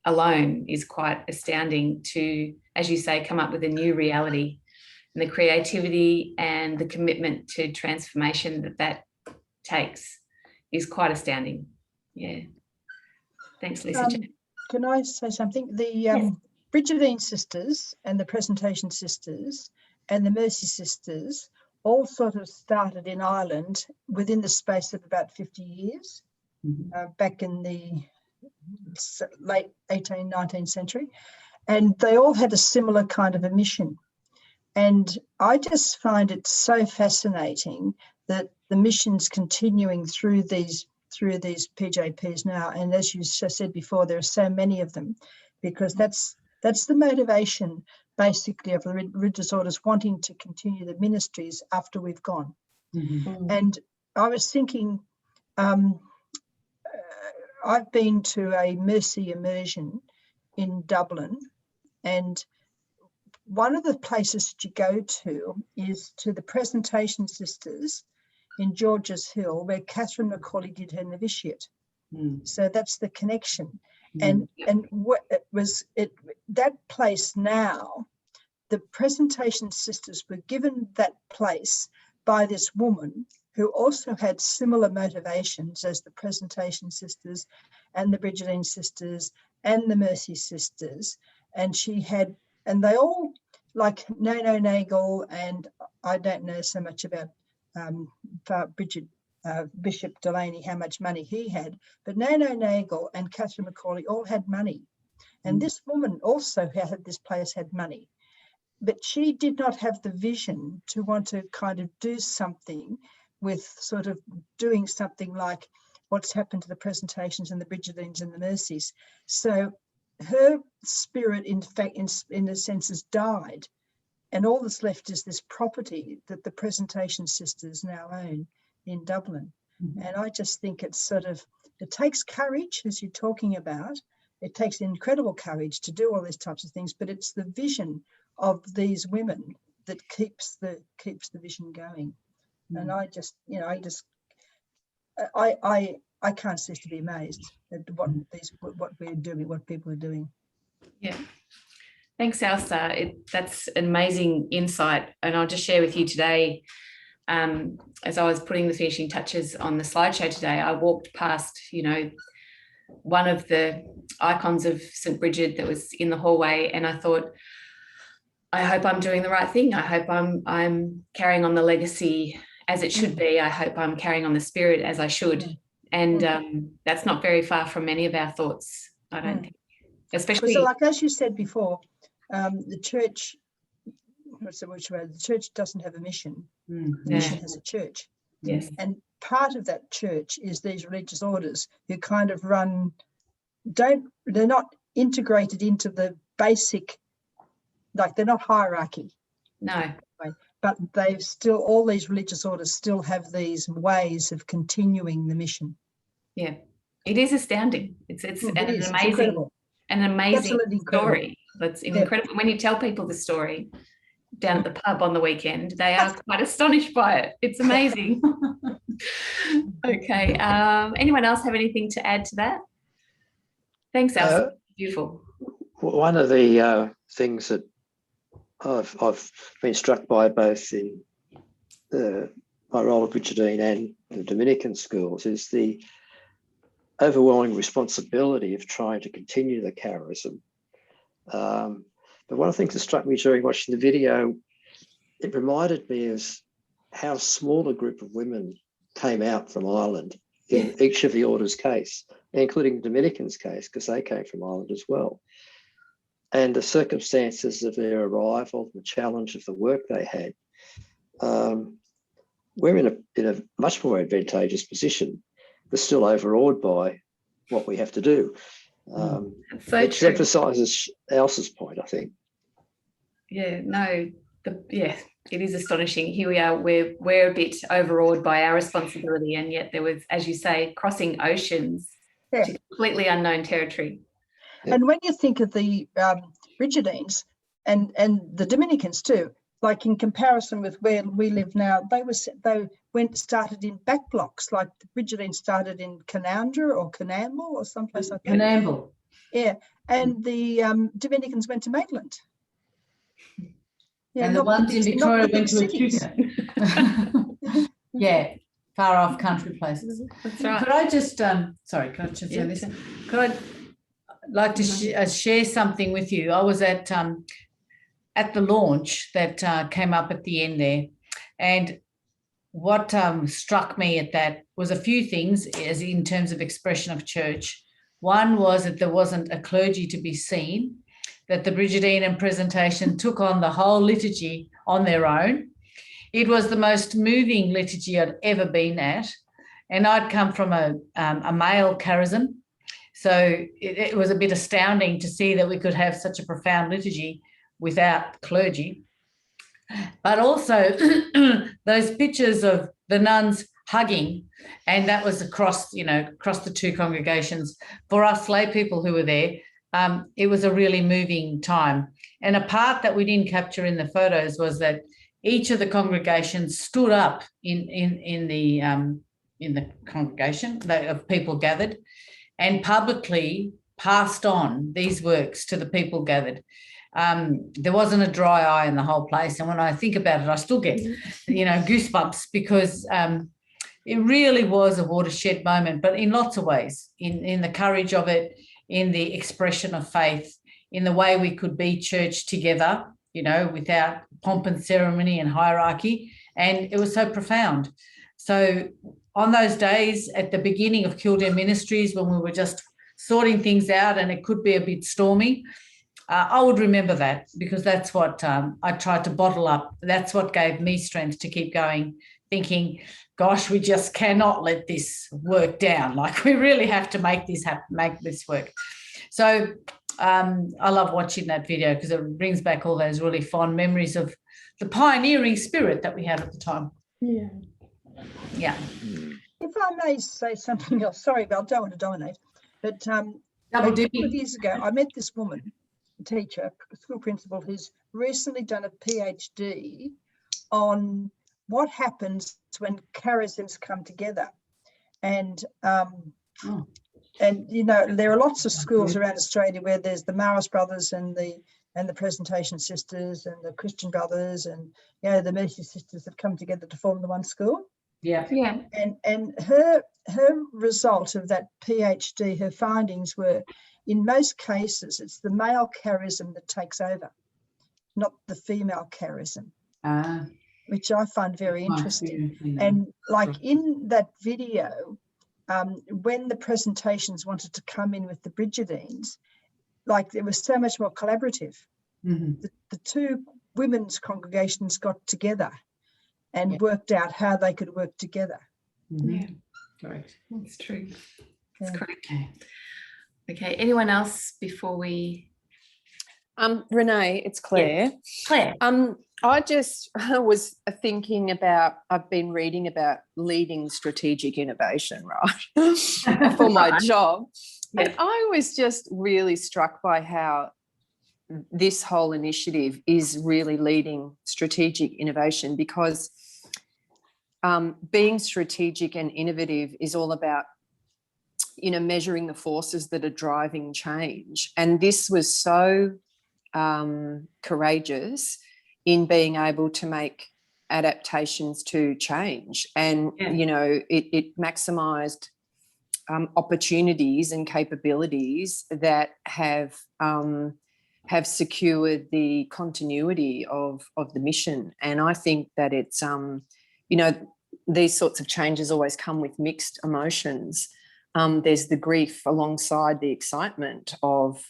alone is quite astounding to, as you say, come up with a new reality, and the creativity and the commitment to transformation that takes is quite astounding. Yeah. Thanks, Lisa Jane. Can I say something? The Yes. Brigidine sisters and the Presentation sisters and the Mercy sisters all sort of started in Ireland within the space of about 50 years, back in the late 18th, 19th century. And they all had a similar kind of a mission. And I just find it so fascinating that the mission's continuing through these PJPs now. And as you said before, there are so many of them, because that's the motivation basically of the religious orders wanting to continue the ministries after we've gone. And I was thinking, I've been to a Mercy immersion in Dublin, and one of the places that you go to is to the Presentation Sisters in George's Hill, where Catherine McCauley did her novitiate. So that's the connection. And what it was, that place now, the Presentation Sisters were given that place by this woman who also had similar motivations as the Presentation Sisters and the Brigidine Sisters and the Mercy Sisters. And she had, and they all, like Nono Nagel, and I don't know so much about Bishop Delaney, how much money he had, but Nono Nagel and Catherine McCauley all had money. And this woman also had, this place had money, but she did not have the vision to want to kind of do something with sort of doing something like what's happened to the Presentations and the Brigidines and the Mercies. So her spirit, in fact, in a sense, has died. And all that's left is this property that the Presentation Sisters now own in Dublin. And I just think it's sort of, it takes courage, as you're talking about. It takes incredible courage to do all these types of things, but it's the vision of these women that keeps the vision going. And I just, you know, I can't cease to be amazed at what we're doing, what people are doing. Yeah. Thanks, Elsa. That's an amazing insight. And I'll just share with you today, as I was putting the finishing touches on the slideshow today, I walked past, you know, one of the icons of St. Bridget that was in the hallway, and I thought, I hope I'm doing the right thing. I hope I'm carrying on the legacy as it should be. I hope I'm carrying on the spirit as I should. And that's not very far from many of our thoughts, I don't think. Especially, so like as you said before, the church, the church doesn't have a mission. The mission has a church. Yes. And part of that church is these religious orders who kind of run, they're not integrated into the basic, like they're not hierarchy. No. But they've still, all these religious orders still have these ways of continuing the mission. Yeah, it is astounding. It's amazing. Incredible. an amazing Absolutely incredible. story. That's incredible. When you tell people the story down at the pub on the weekend, they are quite astonished by it. It's amazing. Okay. Anyone else have anything to add to that? Thanks, Elsa. Beautiful. One of the things that I've been struck by both in my role at Bridgetine and the Dominican schools is the overwhelming responsibility of trying to continue the charism. But one of the things that struck me during watching the video, it reminded me of how small a group of women came out from Ireland in each of the orders' case, including the Dominicans' case, because they came from Ireland as well. And the circumstances of their arrival, the challenge of the work they had, we're in a much more advantageous position. We're still overawed by what we have to do. It emphasises Elsa's point, I think. Yeah, no, it is astonishing. Here we are, we're a bit overawed by our responsibility, and yet there was, as you say, crossing oceans to completely unknown territory. And when you think of the Brigidines and the Dominicans too, like in comparison with where we live now, they started in back blocks, like the Brigidines started in Canandra or Canamble or someplace like that. Canamble. Yeah, and the Dominicans went to Maitland. Yeah, and the ones in Victoria went to Echuca. Yeah, far off country places. That's right. Could I just, sorry, could I just say this? Could I like to share something with you? I was at the launch that came up at the end there, and what struck me at that was a few things as in terms of expression of church. One was that there wasn't a clergy to be seen, that the Brigidine presentation took on the whole liturgy on their own. It was the most moving liturgy I'd ever been at, and I'd come from a male charism, so it was a bit astounding to see that we could have such a profound liturgy without clergy. But also those pictures of the nuns hugging, and that was across the two congregations. For us lay people who were there, it was a really moving time. And a part that we didn't capture in the photos was that each of the congregations stood up in the congregation of people gathered, and publicly passed on these works to the people gathered. There wasn't a dry eye in the whole place, and when I think about it, I still get goosebumps, because it really was a watershed moment, but in lots of ways, in the courage of it, in the expression of faith, in the way we could be church together, without pomp and ceremony and hierarchy, and it was so profound. So on those days at the beginning of Kildare Ministries, when we were just sorting things out and it could be a bit stormy, I would remember that, because that's what I tried to bottle up. That's what gave me strength to keep going, thinking, gosh, we just cannot let this work down. Like, we really have to make this happen, make this work. So I love watching that video, because it brings back all those really fond memories of the pioneering spirit that we had at the time. Yeah. Yeah. If I may say something else, sorry, but I don't want to dominate, but a couple of years ago, I met this woman, a teacher, a school principal, who's recently done a PhD on what happens when charisms come together. And there are lots of schools around Australia where there's the Maris brothers and the Presentation sisters and the Christian brothers and the Mercy sisters that come together to form the one school. Yeah. And her result of that PhD, her findings were, in most cases, it's the male charism that takes over, not the female charism. Which I find very interesting. And like in that video, when the presentations wanted to come in with the Brigidines, like there was so much more collaborative. Mm-hmm. The two women's congregations got together and worked out how they could work together. Mm-hmm. Yeah, correct. That's true. That's correct. Okay. Anyone else before we? Renee, it's Claire. Claire. I just was thinking about, I've been reading about leading strategic innovation, right, for my job. And I was just really struck by how this whole initiative is really leading strategic innovation, because being strategic and innovative is all about, you know, measuring the forces that are driving change. And this was so courageous in being able to make adaptations to change. And, you know, it maximised opportunities and capabilities that have secured the continuity of the mission. And I think that it's, you know, these sorts of changes always come with mixed emotions. There's the grief alongside the excitement of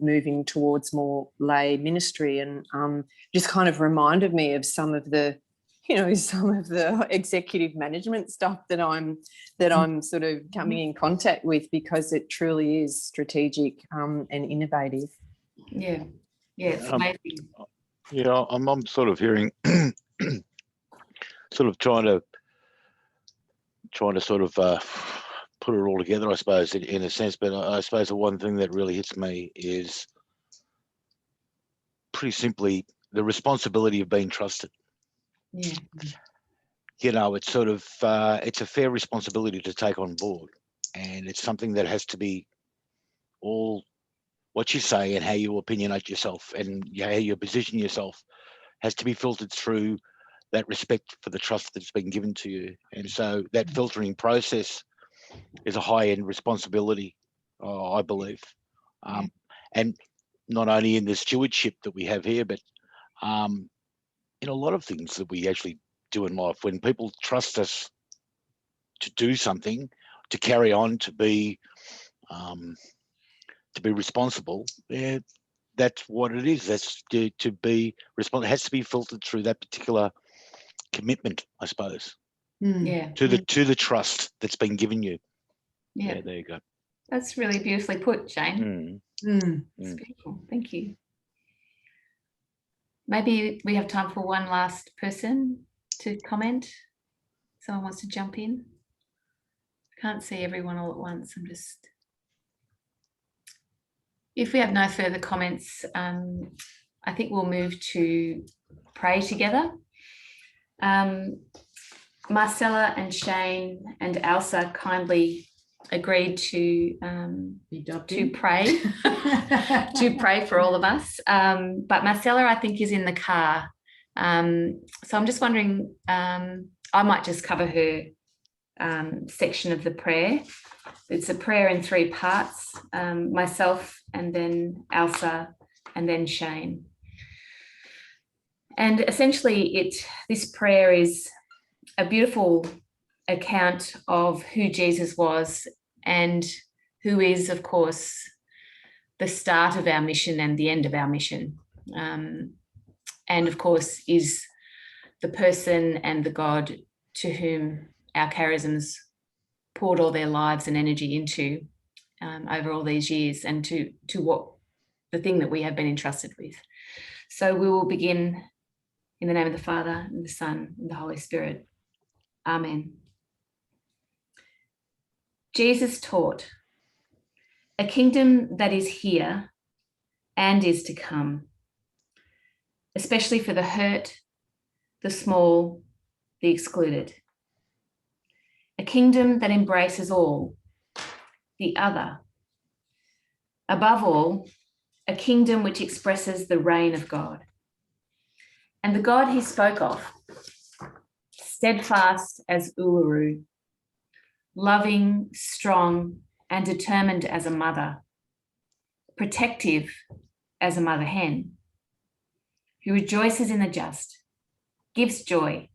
moving towards more lay ministry, and just kind of reminded me of some of the executive management stuff that I'm sort of coming in contact with, because it truly is strategic and innovative. Yeah, it's amazing. Yeah, I'm sort of hearing, sort of trying to sort of put it all together, I suppose, in a sense. But I suppose the one thing that really hits me is pretty simply the responsibility of being trusted. Yeah. You know, it's sort of it's a fair responsibility to take on board, and it's something that has to be all what you say and how you opinionate yourself and how you position yourself has to be filtered through that respect for the trust that's been given to you. And so that filtering process is a high-end responsibility, I believe. And not only in the stewardship that we have here, but in a lot of things that we actually do in life. When people trust us to do something, to carry on, to be responsible, that's what it is. That's to be responsible. It has to be filtered through that particular commitment, I suppose. To the trust that's been given you. Yeah, there you go. That's really beautifully put, Shane. It's beautiful. Thank you. Maybe we have time for one last person to comment. Someone wants to jump in. Can't see everyone all at once. If we have no further comments, I think we'll move to pray together. Marcella and Shane and Elsa kindly agreed to pray for all of us. But Marcella, I think, is in the car. So I'm just wondering, I might just cover her section of the prayer. It's a prayer in 3 parts, myself and then Elsa and then Shane. And essentially this prayer is a beautiful account of who Jesus was and who is, of course, the start of our mission and the end of our mission. And of course, is the person and the God to whom our charisms poured all their lives and energy into over all these years, and to what the thing that we have been entrusted with. So we will begin in the name of the Father and the Son and the Holy Spirit. Amen. Jesus taught, a kingdom that is here and is to come, especially for the hurt, the small, the excluded. A kingdom that embraces all, the other. Above all, a kingdom which expresses the reign of God. And the God he spoke of, steadfast as Uluru, loving, strong, and determined as a mother, protective as a mother hen, who rejoices in the just, gives joy,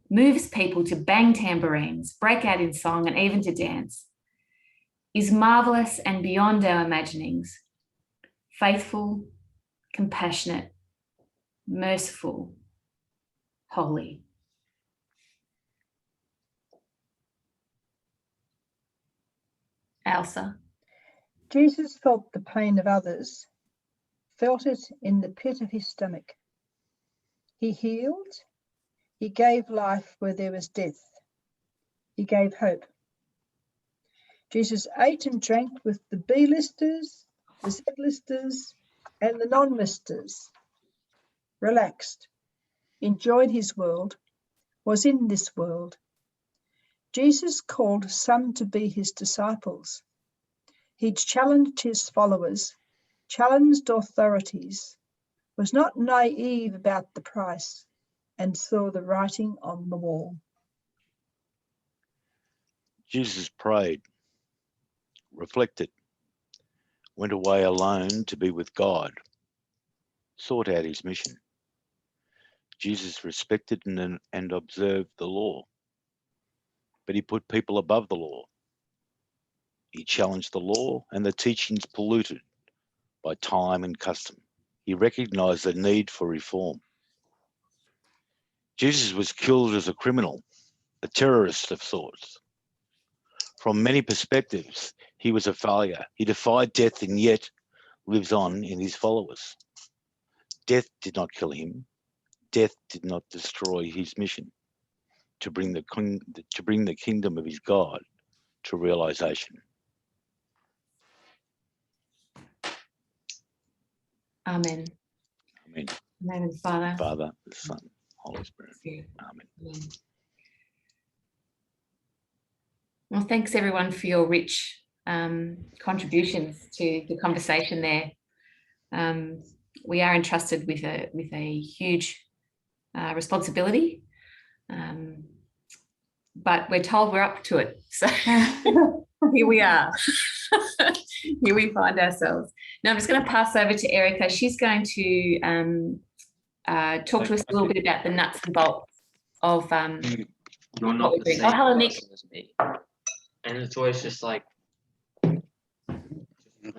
moves people to bang tambourines, break out in song, and even to dance, is marvelous and beyond our imaginings, faithful, compassionate, merciful, holy. Elsa. Jesus felt the pain of others, felt it in the pit of his stomach. He healed, he gave life where there was death. He gave hope. Jesus ate and drank with the B-listers, the Z-listers, and the non-listers. Relaxed, enjoyed his world, was in this world. Jesus called some to be his disciples. He challenged his followers, challenged authorities, was not naive about the price, and saw the writing on the wall. Jesus prayed, reflected, went away alone to be with God, sought out his mission. Jesus respected and observed the law, but he put people above the law. He challenged the law and the teachings polluted by time and custom. He recognized the need for reform. Jesus was killed as a criminal, a terrorist of sorts. From many perspectives, he was a failure. He defied death and yet lives on in his followers. Death did not kill him. Death did not destroy his mission to bring the kingdom of his God to realization. Amen. Amen. In the name of the Father, Father, the Son, Holy Spirit. Amen. Amen. Well, thanks everyone for your rich contributions to the conversation there. We are entrusted with a huge responsibility, but we're told we're up to it. So here we are. Here we find ourselves. Now I'm just going to pass over to Erica. She's going to talk to us a little bit about the nuts and bolts of You're not what we're the doing. same Oh, hello, Nick. person as me. And it's always just like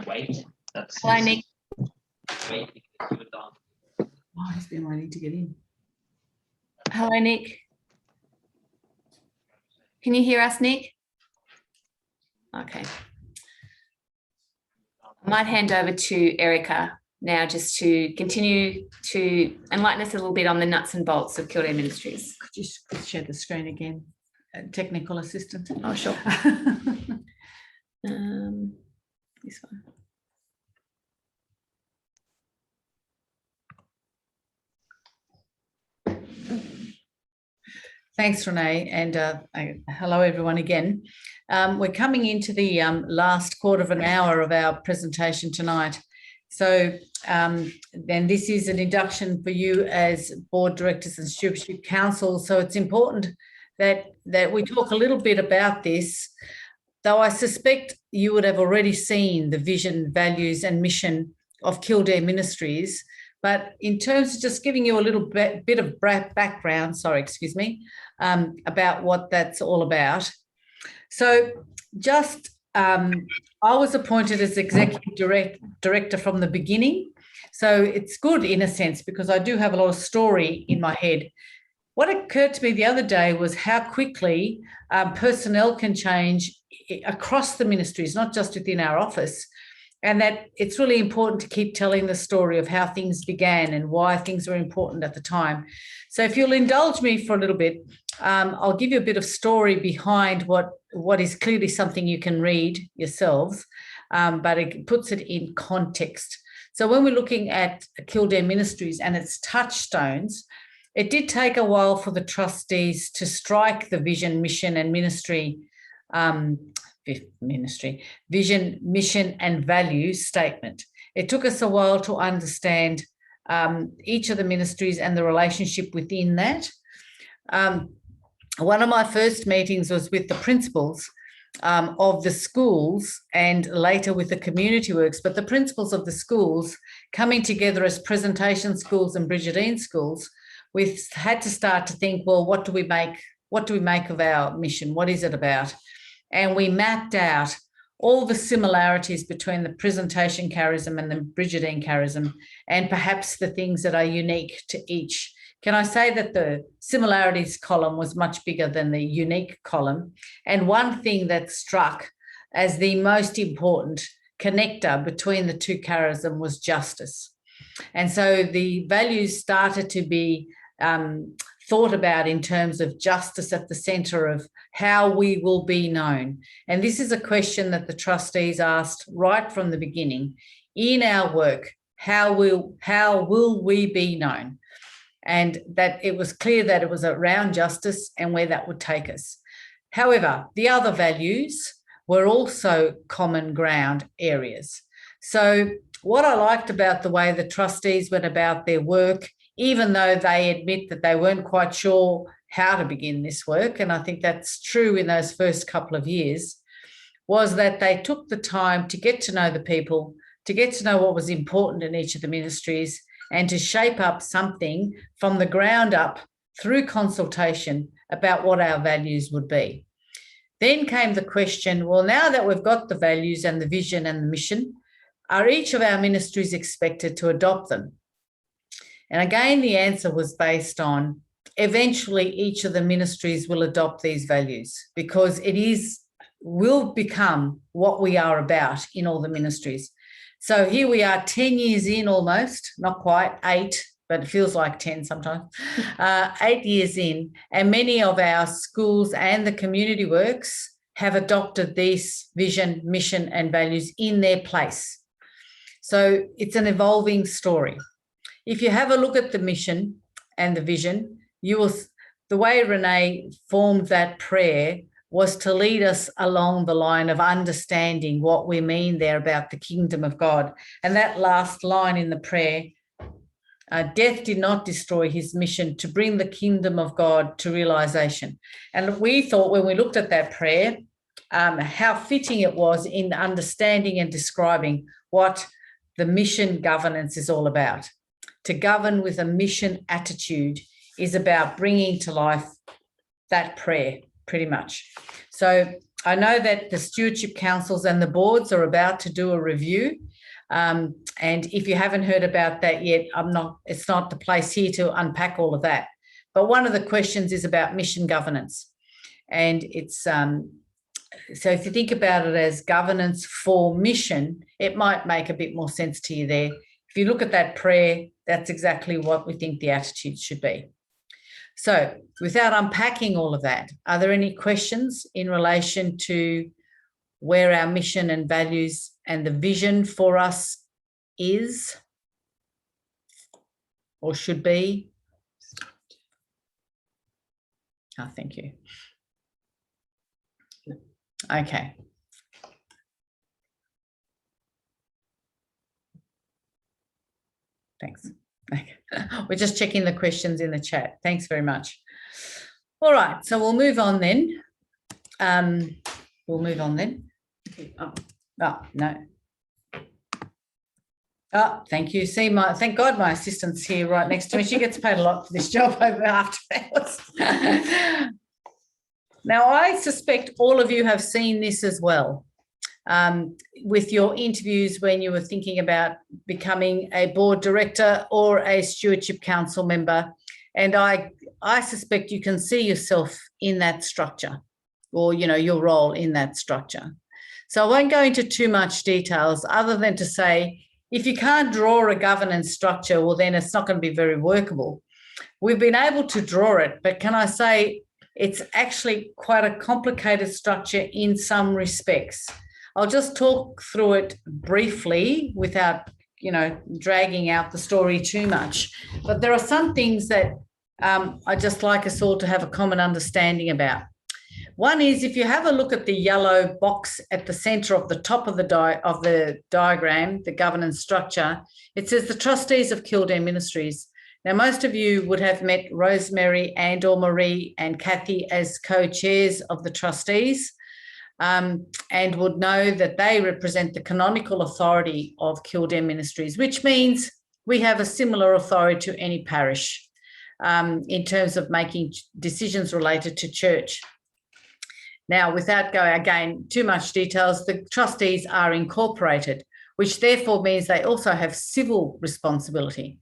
wait. That's Hello, Nick. wait because you're done. Oh, he's been waiting to get in. Hello, Nick. Can you hear us, Nick? Okay. I might hand over to Erica now just to continue to enlighten us a little bit on the nuts and bolts of Kildare Ministries. Could you share the screen again? Technical assistant. Oh, sure. This one. Thanks, Renee, and hello everyone again. We're coming into the last quarter of an hour of our presentation tonight. So then this is an induction for you as board directors and stewardship council. So it's important that we talk a little bit about this, though I suspect you would have already seen the vision, values and mission of Kildare Ministries. But in terms of just giving you a little bit of background, about what that's all about. So just, I was appointed as executive director from the beginning. So it's good in a sense because I do have a lot of story in my head. What occurred to me the other day was how quickly personnel can change across the ministries, not just within our office, and that it's really important to keep telling the story of how things began and why things were important at the time. So if you'll indulge me for a little bit, I'll give you a bit of story behind what is clearly something you can read yourselves, but it puts it in context. So when we're looking at Kildare Ministries and its touchstones, it did take a while for the trustees to strike the vision, mission and vision, mission and value statement. It took us a while to understand each of the ministries and the relationship within that. One of my first meetings was with the principals of the schools and later with the community works, but the principals of the schools coming together as presentation schools and Brigidine schools, we've had to start to think, well, what do we make of our mission? What is it about? And we mapped out all the similarities between the presentation charism and the Brigidine charism, and perhaps the things that are unique to each. Can I say that the similarities column was much bigger than the unique column? And one thing that struck as the most important connector between the two charism was justice. And so the values started to be thought about in terms of justice at the centre of how we will be known. And this is a question that the trustees asked right from the beginning. In our work, how will we be known? And that it was clear that it was around justice and where that would take us. However, the other values were also common ground areas. So what I liked about the way the trustees went about their work, even though they admit that they weren't quite sure how to begin this work, and I think that's true in those first couple of years, was that they took the time to get to know the people, to get to know what was important in each of the ministries, and to shape up something from the ground up through consultation about what our values would be. Then came the question, well, now that we've got the values and the vision and the mission, are each of our ministries expected to adopt them? And again, the answer was based on eventually each of the ministries will adopt these values, because will become what we are about in all the ministries. So here we are 10 years in almost, not quite 8, but it feels like 10 sometimes, 8 years in, and many of our schools and the community works have adopted these vision, mission and values in their place. So it's an evolving story. If you have a look at the mission and the vision, the way Renee formed that prayer was to lead us along the line of understanding what we mean there about the kingdom of God. And that last line in the prayer, death did not destroy his mission to bring the kingdom of God to realization. And we thought when we looked at that prayer, how fitting it was in understanding and describing what the mission governance is all about. To govern with a mission attitude is about bringing to life that prayer, pretty much. So I know that the stewardship councils and the boards are about to do a review. And if you haven't heard about that yet, it's not the place here to unpack all of that. But one of the questions is about mission governance. And it's, so if you think about it as governance for mission, it might make a bit more sense to you there. If you look at that prayer, that's exactly what we think the attitude should be. So without unpacking all of that, are there any questions in relation to where our mission and values and the vision for us is or should be? Oh, thank you. Okay. Thanks. We're just checking the questions in the chat. Thanks very much. All right, so we'll move on then. Oh, no. Oh, thank you. See, thank God my assistant's here right next to me. She gets paid a lot for this job over after hours. Now, I suspect all of you have seen this as well. With your interviews when you were thinking about becoming a board director or a stewardship council member. And I suspect you can see yourself in that structure or, your role in that structure. So I won't go into too much details other than to say, if you can't draw a governance structure, well, then it's not going to be very workable. We've been able to draw it, but can I say it's actually quite a complicated structure in some respects. I'll just talk through it briefly without, dragging out the story too much. But there are some things that I'd just like us all to have a common understanding about. One is if you have a look at the yellow box at the centre of the top of the diagram, the governance structure, it says the trustees of Kildare Ministries. Now, most of you would have met Rosemary and/or Marie and Kathy as co-chairs of the trustees. And would know that they represent the canonical authority of Kildare Ministries, which means we have a similar authority to any parish in terms of making decisions related to church. Now, without going, again, too much details, the trustees are incorporated, which therefore means they also have civil responsibility.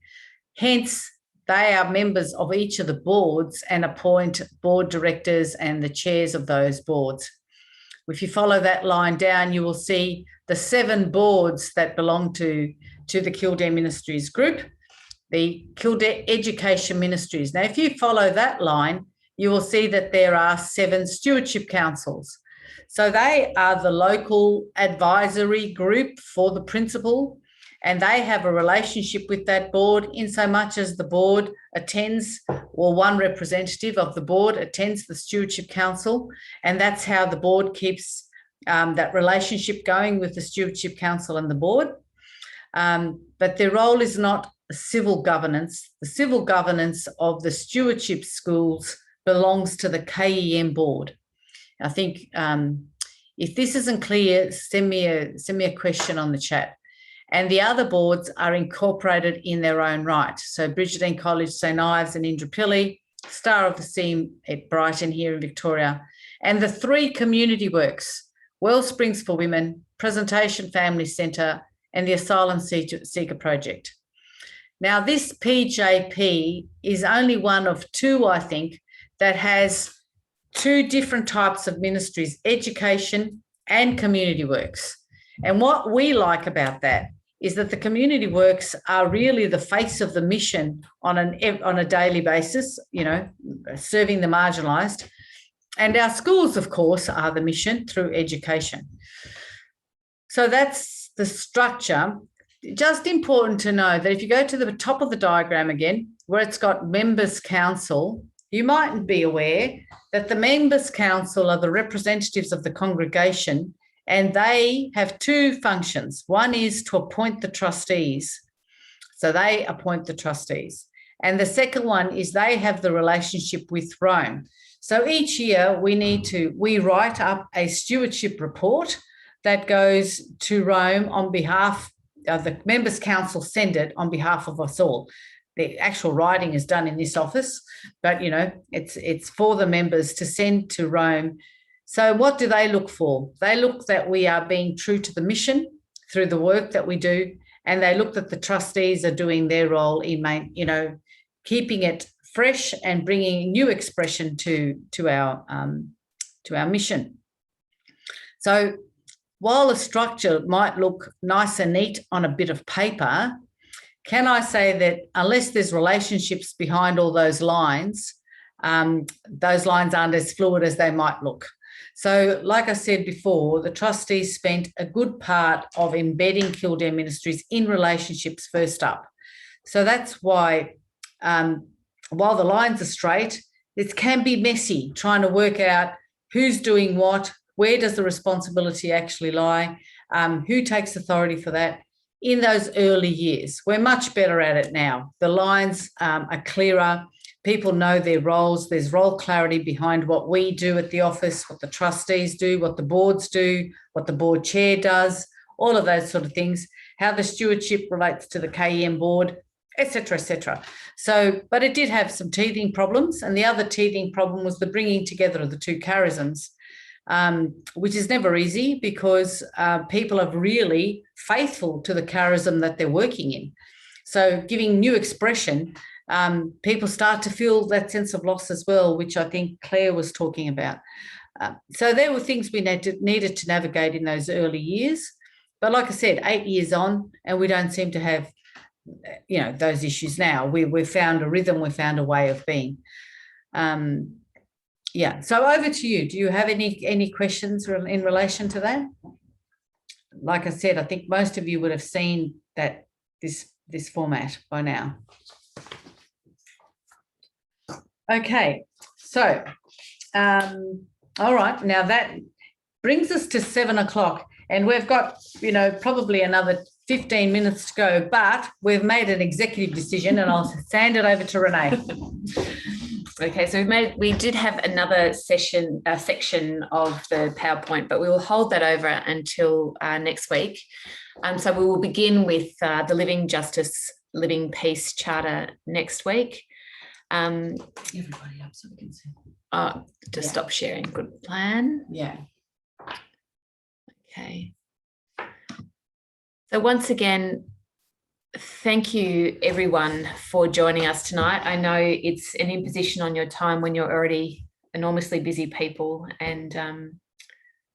Hence, they are members of each of the boards and appoint board directors and the chairs of those boards. If you follow that line down, you will see the 7 boards that belong to the Kildare Ministries group. the Kildare Education Ministries. Now, if you follow that line, you will see that there are 7 stewardship councils. So they are the local advisory group for the principal, and they have a relationship with that board in so much as the board attends, or one representative of the board attends the stewardship council, and that's how the board keeps that relationship going with the stewardship council and the board. But their role is not civil governance. The civil governance of the stewardship schools belongs to the KEM board. I think if this isn't clear, send me a question on the chat. And the other boards are incorporated in their own right. So Brigidine College, St Ives and Indooroopilly, Star of the Sea at Brighton here in Victoria, and the 3 community works, Wellsprings for Women, Presentation Family Centre, and the Asylum Seeker Project. Now, this PJP is only one of 2, I think, that has 2 different types of ministries, education and community works. And what we like about that is that the community works are really the face of the mission on a daily basis, you know, serving the marginalised. And our schools, of course, are the mission through education. So that's the structure. Just important to know that if you go to the top of the diagram again, where it's got members council, you mightn't be aware that the members council are the representatives of the congregation, and they have 2 functions. One is to appoint the trustees. So they appoint the trustees. And the second one is they have the relationship with Rome. So each year we write up a stewardship report that goes to Rome on behalf of the members council, send it on behalf of us all. The actual writing is done in this office, but you know, it's for the members to send to Rome. So what do they look for? They look that we are being true to the mission through the work that we do, and they look that the trustees are doing their role in, you know, keeping it fresh and bringing new expression to our mission. So while a structure might look nice and neat on a bit of paper, can I say that unless there's relationships behind all those lines aren't as fluid as they might look. So like I said before, the trustees spent a good part of embedding Kildare Ministries in relationships first up. So that's why, while the lines are straight, it can be messy trying to work out who's doing what, where does the responsibility actually lie, who takes authority for that. In those early years, we're much better at it now. The lines are clearer. People know their roles. There's role clarity behind what we do at the office, what the trustees do, what the boards do, what the board chair does, all of those sort of things, how the stewardship relates to the KEM board, etc., etc. So, but it did have some teething problems, and the other teething problem was the bringing together of the 2 charisms, which is never easy because people are really faithful to the charism that they're working in. So giving new expression, people start to feel that sense of loss as well, which I think Claire was talking about. So there were things we needed to navigate in those early years. But like I said, 8 years on, and we don't seem to have, you know, those issues now. We've found a rhythm, we've found a way of being. Yeah, so over to you. Do you have any questions in relation to that? Like I said, I think most of you would have seen that this format by now. Okay, so all right, now that brings us to 7 o'clock, and we've got, you know, probably another 15 minutes to go, but we've made an executive decision, and I'll hand it over to Renee. Okay, so we did have another section of the PowerPoint, but we will hold that over until next week. So we will begin with the Living Justice, Living Peace Charter next week. Everybody up so we can see. Just stop sharing. Good plan. Yeah. Okay. So once again, thank you everyone for joining us tonight. I know it's an imposition on your time when you're already enormously busy people, and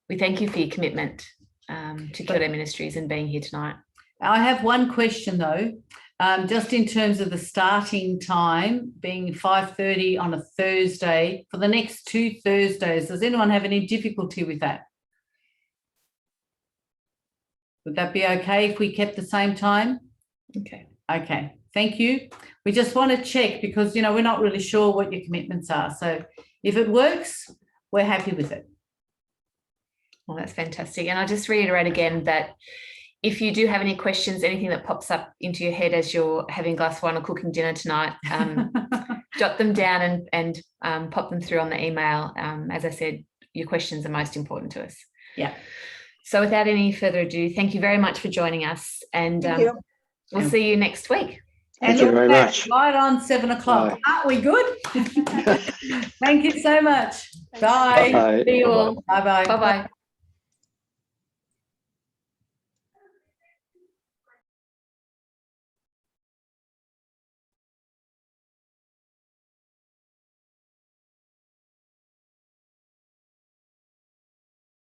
we thank you for your commitment to Kildare Ministries and being here tonight. I have one question though. just in terms of the starting time being 5:30 on a Thursday for the next 2 Thursdays, does anyone have any difficulty with that? Would that be okay if we kept the same time? Okay. Okay, thank you. We just want to check because, you know, we're not really sure what your commitments are. So if it works, we're happy with it. Well, that's fantastic. And I'll just reiterate again that if you do have any questions, anything that pops up into your head as you're having a glass of wine or cooking dinner tonight, jot them down and pop them through on the email. As I said, your questions are most important to us. Yeah. So without any further ado, thank you very much for joining us. And we'll see you next week. And Thank you very much. Right on 7 o'clock. Bye. Aren't we good? Thank you so much. Bye. Bye. See you all. Bye-bye. Bye-bye.